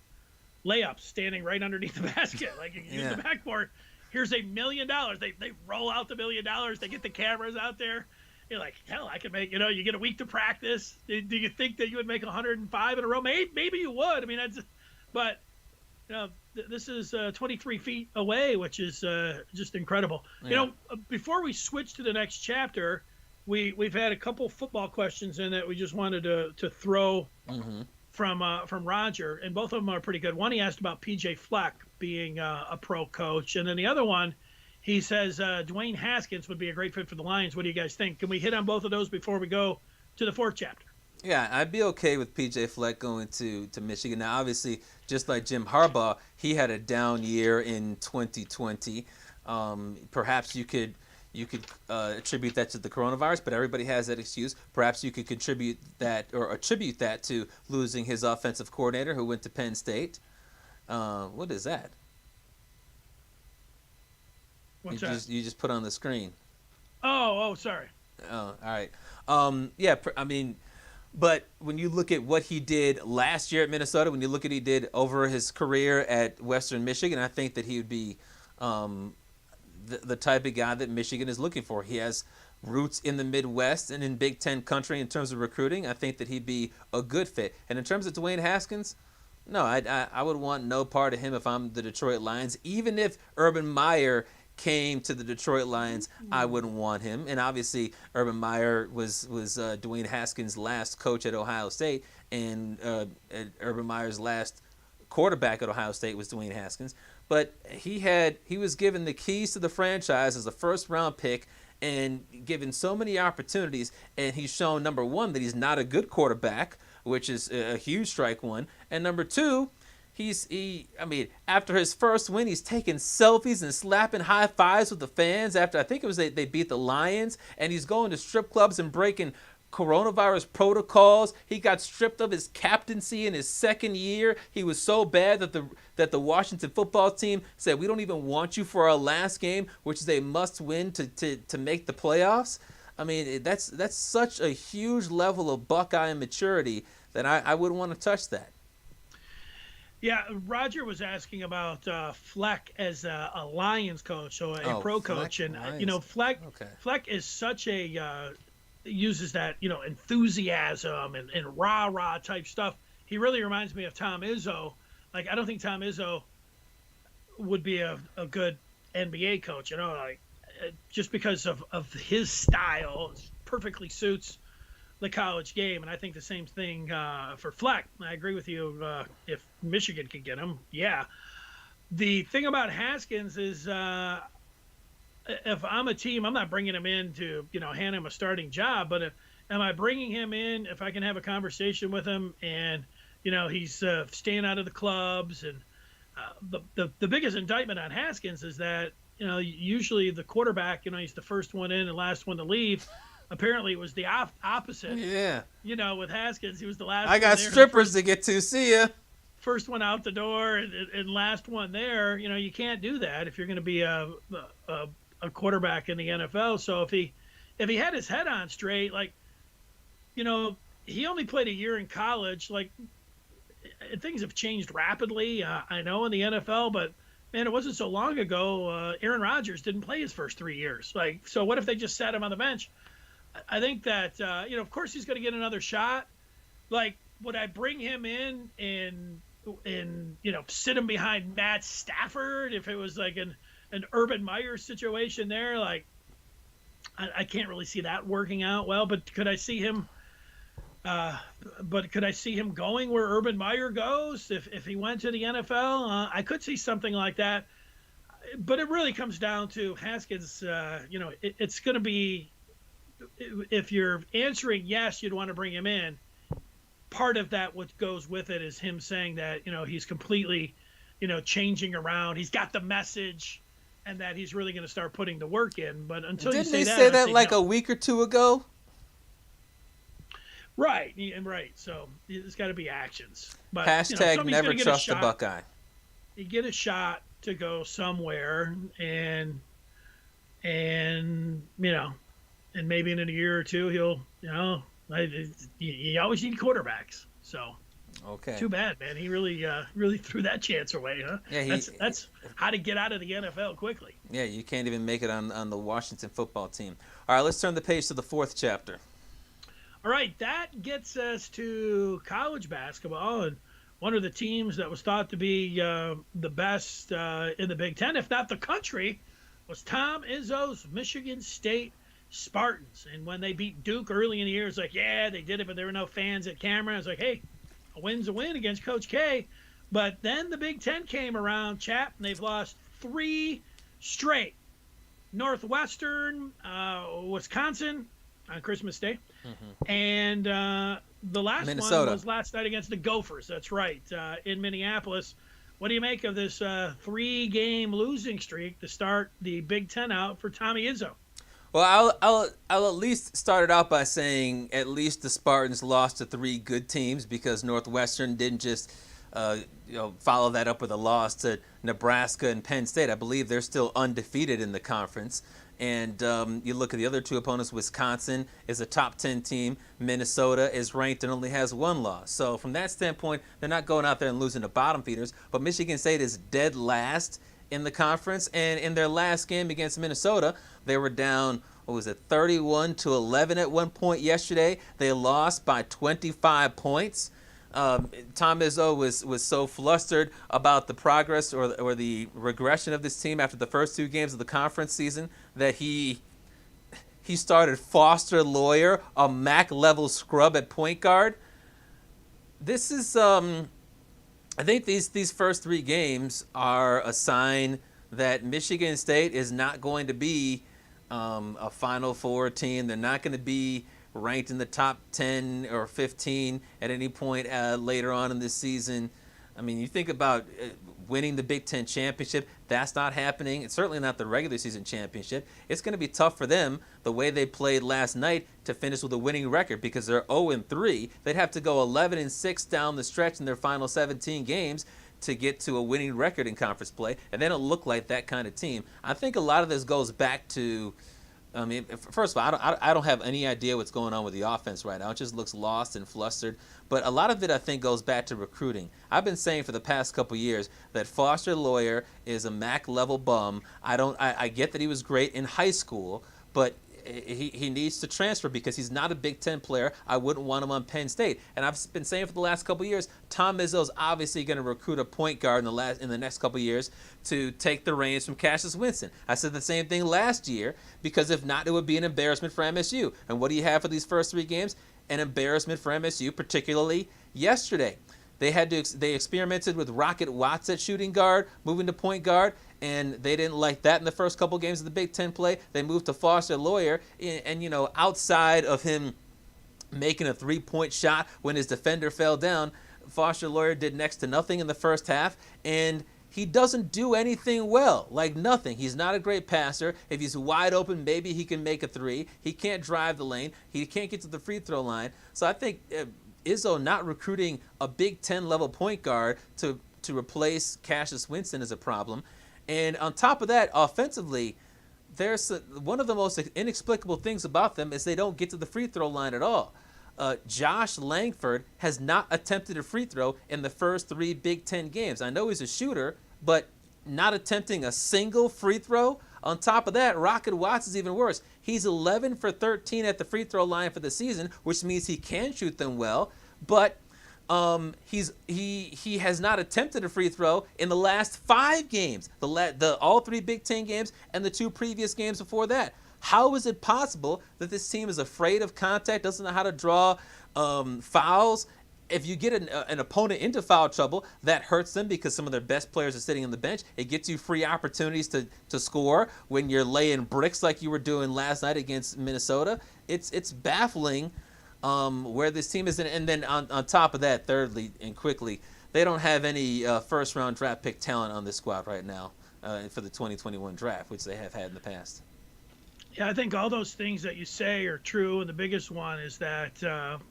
layups standing right underneath the basket. Like, you can use the backboard. Here's $1 million. They roll out the $1 million. They get the cameras out there. You're like, hell, I could make, you get a week to practice. Do you think that you would make 105 in a row? Maybe you would. I mean, but this is 23 feet away, which is just incredible. Yeah. Before we switch to the next chapter, we've had a couple football questions in that we just wanted to throw from Roger, and both of them are pretty good. One, he asked about PJ Fleck being a pro coach, and then the other one, he says Dwayne Haskins would be a great fit for the Lions. What do you guys think? Can we hit on both of those before we go to the fourth chapter? Yeah, I'd be okay with PJ Fleck going to Michigan. Now, obviously, just like Jim Harbaugh, he had a down year in 2020. Perhaps you could attribute that to the coronavirus, but everybody has that excuse. Perhaps you could attribute that to losing his offensive coordinator who went to Penn State. What is that? What's that? You just put on the screen. Oh, sorry. Oh, all right. I mean, but when you look at what he did last year at Minnesota, when you look at what he did over his career at Western Michigan, I think that he would be the type of guy that Michigan is looking for. He has roots in the Midwest and in Big Ten country in terms of recruiting. I think that he'd be a good fit. And in terms of Dwayne Haskins, no, I would want no part of him if I'm the Detroit Lions. Even if Urban Meyer came to the Detroit Lions, I wouldn't want him. And obviously, Urban Meyer was Dwayne Haskins' last coach at Ohio State, and Urban Meyer's last quarterback at Ohio State was Dwayne Haskins. But he was given the keys to the franchise as a first-round pick and given so many opportunities, and he's shown, number one, that he's not a good quarterback, which is a huge strike one, and number two, after his first win, he's taking selfies and slapping high fives with the fans after, I think it was they beat the Lions, and he's going to strip clubs and breaking coronavirus protocols. He got stripped of his captaincy in his second year. He was so bad that the Washington football team said, we don't even want you for our last game, which is a must win to make the playoffs. I mean, that's such a huge level of Buckeye maturity that I wouldn't want to touch that. Yeah, Roger was asking about Fleck as a Lions coach, so a pro coach, and Fleck is such a uses that enthusiasm and rah type stuff. He really reminds me of Tom Izzo. Like, I don't think Tom Izzo would be a good NBA coach. Just because of his style, it perfectly suits the college game, and I think the same thing for Fleck. I agree with you. If Michigan can get him, yeah. The thing about Haskins is, if I'm a team, I'm not bringing him in to hand him a starting job, but am I bringing him in if I can have a conversation with him and he's staying out of the clubs, and the biggest indictment on Haskins is that usually the quarterback, he's the first one in and last one to leave. Apparently, it was the opposite. Yeah. With Haskins, he was the last. I got strippers to get to. See ya. First one out the door and last one there. You can't do that if you're going to be a quarterback in the NFL. So if he had his head on straight, he only played a year in college. Things have changed rapidly. I know in the NFL, but man, it wasn't so long ago. Aaron Rodgers didn't play his first 3 years. So what if they just sat him on the bench? I think that, of course he's going to get another shot. Would I bring him in and sit him behind Matt Stafford if it was an Urban Meyer situation there? I can't really see that working out well, but could I see him going where Urban Meyer goes if he went to the NFL? I could see something like that, but it really comes down to Haskins. It's going to be, if you're answering yes, you'd want to bring him in. Part of that, what goes with it, is him saying that he's completely changing around. He's got the message, and that he's really going to start putting the work in. But until Didn't you say they that, say that no. a week or two ago? Right. So it's got to be actions. But Hashtag never trust a Buckeye. You get a shot to go somewhere, and maybe in a year or two he'll you always need quarterbacks. So Okay. Too bad, man. He really threw that chance away, huh? Yeah, That's how to get out of the NFL quickly. Yeah, you can't even make it on the Washington football team. All right, let's turn the page to the fourth chapter. All right, that gets us to college basketball, and one of the teams that was thought to be the best in the Big Ten, if not the country, was Tom Izzo's Michigan State Spartans. And when they beat Duke early in the year, it's like, yeah, they did it, but there were no fans at camera. It's like, hey, a win's a win against Coach K. But then the Big Ten came around, chap, and they've lost 3 straight. Northwestern, Wisconsin on Christmas Day. Mm-hmm. And the last Minnesota. one was last night against the Gophers. That's right, in Minneapolis. What do you make of this 3-game losing streak to start the Big Ten out for Tommy Izzo? Well, I'll at least start it out by saying at least the Spartans lost to 3 good teams, because Northwestern didn't just follow that up with a loss to Nebraska and Penn State. I believe they're still undefeated in the conference. And you look at the other 2 opponents. Wisconsin is a top 10 team. Minnesota is ranked and only has 1 loss. So from that standpoint, they're not going out there and losing to bottom feeders. But Michigan State is dead last in the conference. And in their last game against Minnesota, they were down, 31-11 at one point yesterday. They lost by 25 points. Tom Izzo was so flustered about the progress or the regression of this team after the first 2 games of the conference season that he started Foster Lawyer, a MAC level scrub at point guard. This is I think these first 3 games are a sign that Michigan State is not going to be a Final Four team. They're not going to be ranked in the top 10 or 15 at any point later on in this season. I mean, you think about winning the Big Ten championship. That's not happening. It's certainly not the regular season championship. It's going to be tough for them, the way they played last night, to finish with a winning record, because they're 0-3. They'd have to go 11-6 down the stretch in their final 17 games to get to a winning record in conference play, and they don't look like that kind of team. I think a lot of this goes back to, I mean, first of all, I don't have any idea what's going on with the offense right now. It just looks lost and flustered. But a lot of it, I think, goes back to recruiting. I've been saying for the past couple years that Foster Lawyer is a MAC-level bum. I get that he was great in high school, but he needs to transfer because he's not a Big Ten player. I wouldn't want him on Penn State. And I've been saying for the last couple of years, Tom Izzo's obviously going to recruit a point guard in the next couple of years to take the reins from Cassius Winston. I said the same thing last year, because if not, it would be an embarrassment for MSU. And what do you have for these first 3 games? An embarrassment for MSU, particularly yesterday. They experimented with Rocket Watts at shooting guard, moving to point guard, and they didn't like that in the first couple games of the Big Ten play. They moved to Foster Lawyer, and outside of him making a 3-point shot when his defender fell down, Foster Lawyer did next to nothing in the first half, and he doesn't do anything well, like nothing. He's not a great passer. If he's wide open, maybe he can make a 3. He can't drive the lane. He can't get to the free throw line. So I think Izzo not recruiting a Big Ten level point guard to replace Cassius Winston is a problem. And on top of that, offensively, there's one of the most inexplicable things about them is they don't get to the free throw line at all. Josh Langford has not attempted a free throw in the first 3 Big Ten games. I know he's a shooter, but not attempting a single free throw. On top of that, Rocket Watts is even worse. He's 11 for 13 at the free throw line for the season, which means he can shoot them well, but he has not attempted a free throw in the last 5 games, all 3 Big Ten games and the 2 previous games before that. How is it possible that this team is afraid of contact, doesn't know how to draw fouls? If you get an opponent into foul trouble, that hurts them because some of their best players are sitting on the bench. It gets you free opportunities to score when you're laying bricks like you were doing last night against Minnesota. It's baffling where this team is. And then on top of that, thirdly and quickly, they don't have any first-round draft pick talent on this squad right now for the 2021 draft, which they have had in the past. Yeah, I think all those things that you say are true, and the biggest one is that,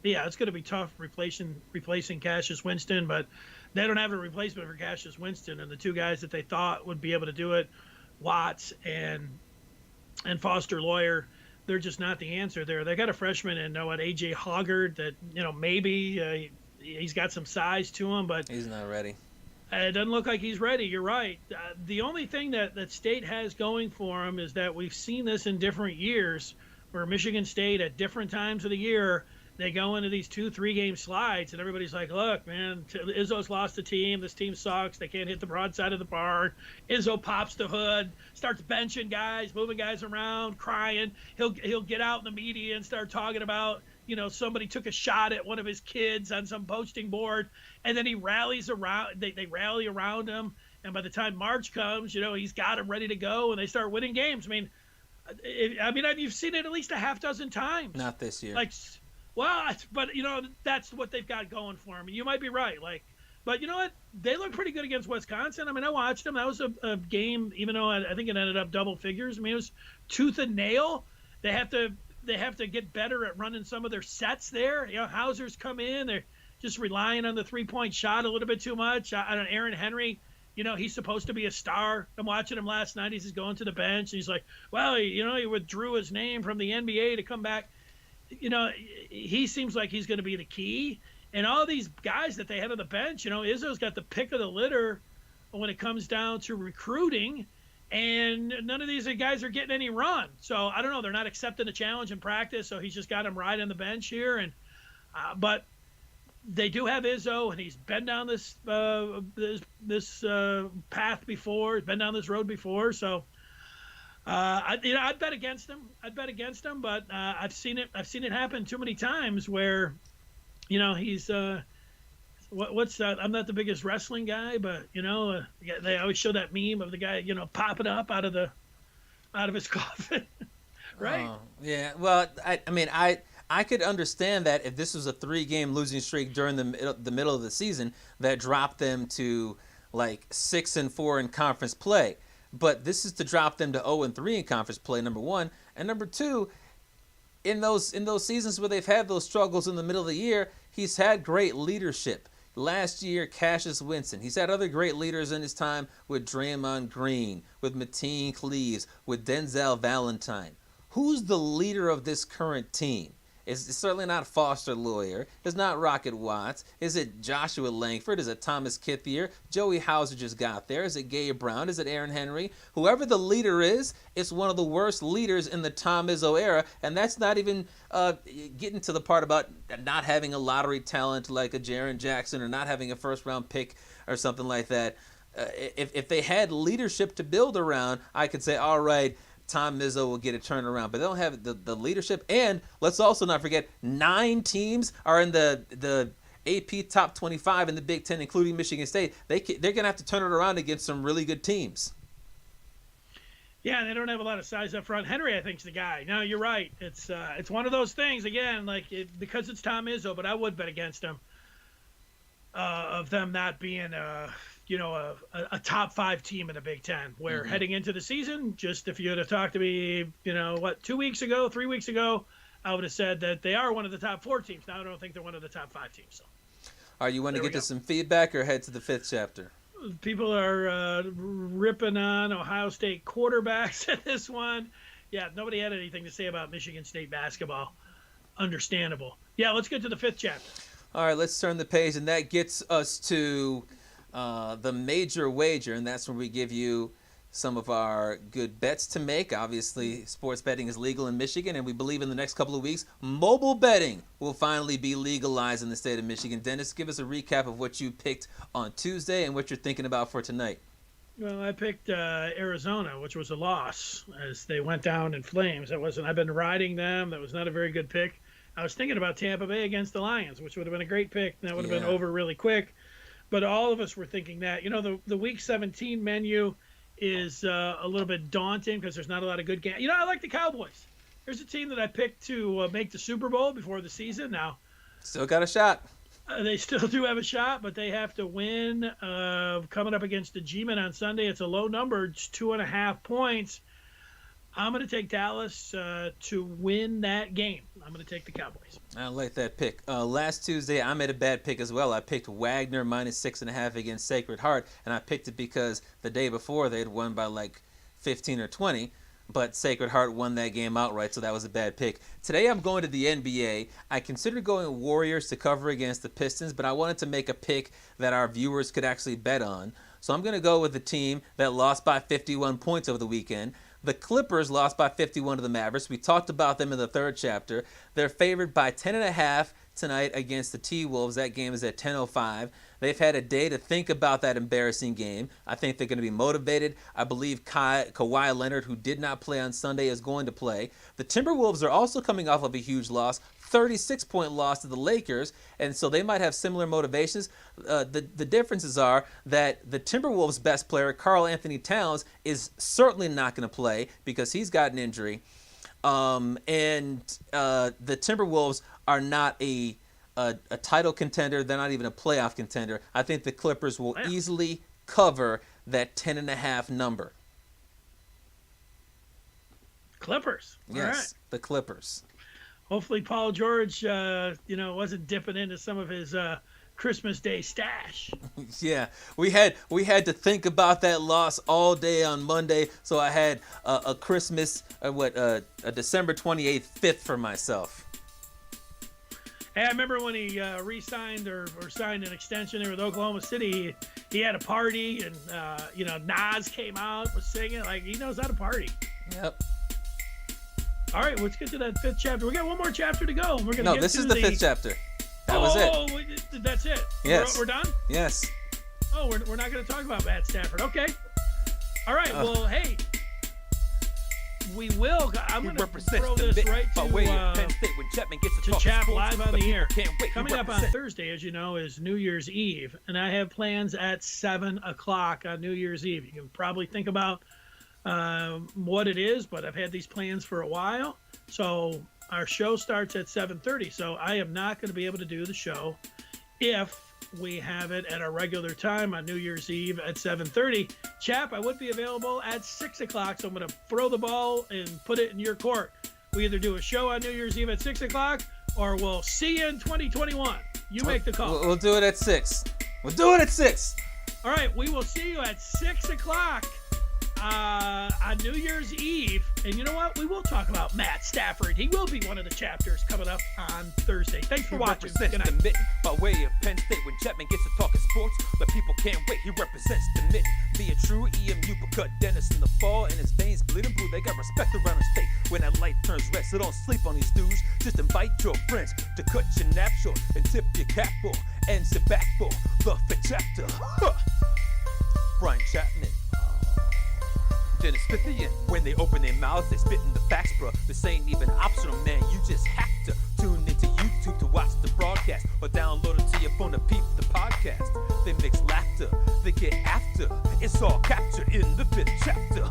it's going to be tough replacing Cassius Winston, but they don't have a replacement for Cassius Winston, and the 2 guys that they thought would be able to do it, Watts and Foster Lawyer, they're just not the answer there. They got a freshman in A.J. Hoggard that, maybe He's got some size to him, but He's not ready. it doesn't look like he's ready. You're right. The only thing that State has going for him is that we've seen this in different years where Michigan State at different times of the year, they go into these 2-3 game slides and everybody's like, look, man, Izzo's lost the team. This team sucks. They can't hit the broadside of the barn. Izzo pops the hood, starts benching guys, moving guys around, crying. He'll get out in the media and start talking about, somebody took a shot at one of his kids on some posting board, and then he rallies around. They rally around him, and by the time March comes, he's got them ready to go, and they start winning games. I mean, you've seen it at least a half dozen times. Not this year. But that's what they've got going for them. You might be right. But you know what? They look pretty good against Wisconsin. I mean, I watched them. That was a game, even though I think it ended up double figures. I mean, it was tooth and nail. They have to get better at running some of their sets there. Hauser's come in. They're just relying on the 3-point shot a little bit too much. I don't know, Aaron Henry, he's supposed to be a star. I'm watching him last night. He's just going to the bench. And he's like, well, he withdrew his name from the NBA to come back. He seems like he's going to be the key. And all these guys that they have on the bench, Izzo's got the pick of the litter when it comes down to recruiting. And none of these guys are getting any run. So I don't know. They're not accepting the challenge in practice. So he's just got him right on the bench here. And but they do have Izzo, and he's been down this path before. He's been down this road before. So I'd bet against him. But I've seen it happen too many times where, he's. I'm not the biggest wrestling guy, but they always show that meme of the guy popping up out of his coffin, right? Yeah. Well, I could understand that if this was a 3-game losing streak during the middle of the season that dropped them to like 6-4 in conference play, but this is to drop them to 0-3 in conference play. Number one, and number two, in those seasons where they've had those struggles in the middle of the year, he's had great leadership. Last year, Cassius Winston. He's had other great leaders in his time with Draymond Green, with Mateen Cleaves, with Denzel Valentine. Who's the leader of this current team? It's certainly not Foster Lawyer. It's not Rocket Watts. Is it Joshua Langford? Is it Thomas Kithier? Joey Hauser just got there. Is it Gabe Brown? Is it Aaron Henry? Whoever the leader is, it's one of the worst leaders in the Tom Izzo era, and that's not even getting to the part about not having a lottery talent like a Jaren Jackson or not having a first-round pick or something like that. If they had leadership to build around, I could say, all right, Tom Izzo will get a turnaround, but they don't have the leadership. And let's also not forget, 9 teams are in the AP top 25 in the Big Ten, including Michigan State. They're going to have to turn it around against some really good teams. Yeah, they don't have a lot of size up front. Henry, I think, is the guy. No, you're right. It's one of those things, again, because it's Tom Izzo, but I would bet against him of them not being a top 5 team in the Big Ten, where heading into the season, just if you had talked to me, 3 weeks ago, I would have said that they are one of the top 4 teams. Now I don't think they're one of the top 5 teams. So. All right, you want to get to some feedback or head to the 5th chapter? People are ripping on Ohio State quarterbacks at this one. Yeah, nobody had anything to say about Michigan State basketball. Understandable. Yeah, let's get to the 5th chapter. All right, let's turn the page, and that gets us to the major wager, and that's when we give you some of our good bets to make. Obviously, sports betting is legal in Michigan, and we believe in the next couple of weeks, mobile betting will finally be legalized in the state of Michigan. Dennis, give us a recap of what you picked on Tuesday and what you're thinking about for tonight. Well, I picked Arizona, which was a loss as they went down in flames. I've been riding them. That was not a very good pick. I was thinking about Tampa Bay against the Lions, which would have been a great pick. And that would have been over really quick. But all of us were thinking that. The Week 17 menu is a little bit daunting because there's not a lot of good games. I like the Cowboys. There's a team that I picked to make the Super Bowl before the season. Now, still got a shot. They still do have a shot, but they have to win. Coming up against the G-Men on Sunday, it's a low number. It's 2.5 points. I'm going to take Dallas to win that game. I'm going to take the Cowboys. I like that pick. Last Tuesday, I made a bad pick as well. I picked Wagner -6.5 against Sacred Heart, and I picked it because the day before they had won by like 15 or 20. but Sacred Heart won that game outright, so that was a bad pick. Today I'm going to the NBA. I considered going Warriors to cover against the Pistons, but I wanted to make a pick that our viewers could actually bet on. So I'm going to go with the team that lost by 51 points over the weekend. The Clippers lost by 51 to the Mavericks. We talked about them in the third chapter. They're favored by 10.5 tonight against the T-Wolves. That game is at 10:05. They've had a day to think about that embarrassing game. I think they're going to be motivated. I believe Kawhi Leonard, who did not play on Sunday, is going to play. The Timberwolves are also coming off of a huge loss, 36-point loss to the Lakers, and so they might have similar motivations. The differences are that the Timberwolves' best player, Karl Anthony Towns, is certainly not going to play because he's got an injury. And the Timberwolves are not a title contender. They're not even a playoff contender. I think the Clippers will easily cover that 10.5 number. Clippers. Yes, All right. the Clippers. Hopefully Paul George, wasn't dipping into some of his Christmas Day stash. Yeah, we had to think about that loss all day on Monday, so I had a Christmas, a December 28th Fith for myself. Hey, I remember when he re-signed or signed an extension there with Oklahoma City. He had a party, and Nas came out, was singing. Like, he knows how to party. Yep. All right, let's get to that fifth chapter. We got one more chapter to go. We're gonna No, get this to is the fifth chapter. That was it. Oh, that's it. Yes. We're done? Yes. Oh, we're not going to talk about Matt Stafford. Okay. All right. Well, hey, we will. I'm going to throw this right to Chap live on the air. Coming up on Thursday, as you know, is New Year's Eve, and I have plans at 7 o'clock on New Year's Eve. You can probably think about what it is, but I've had these plans for a while. So our show starts at 7:30, so I am not going to be able to do the show if we have it at our regular time on New Year's Eve at 7:30. Chap, I would be available at 6 o'clock, so I'm going to throw the ball and put it in your court. We either do a show on New Year's Eve at 6 o'clock, or we'll see you in 2021. You make the call. We'll do it at 6. We'll do it at 6. All right, we will see you at 6 o'clock on New Year's Eve. And you know what? We will talk about Matt Stafford. He will be one of the chapters coming up on Thursday. Thanks for watching. Good night. The mitten by way of Penn State. When Chapman gets to talking sports, the people can't wait. He represents the mitten. Be a true EMU, but cut Dennis in the fall, and his veins bleeding blue. They got respect around the state. When that light turns red, so don't sleep on these dudes. Just invite your friends to cut your nap short and tip your cap for and sit back for the Fifth Chapter. Brian Chapman. Dennis Fithian. When they open their mouths, they spitting the facts, bro. This ain't even optional, man. You just have to tune into YouTube to watch the broadcast or download it to your phone to peep the podcast. They mix laughter, they get after. It's all captured in the Fifth Chapter.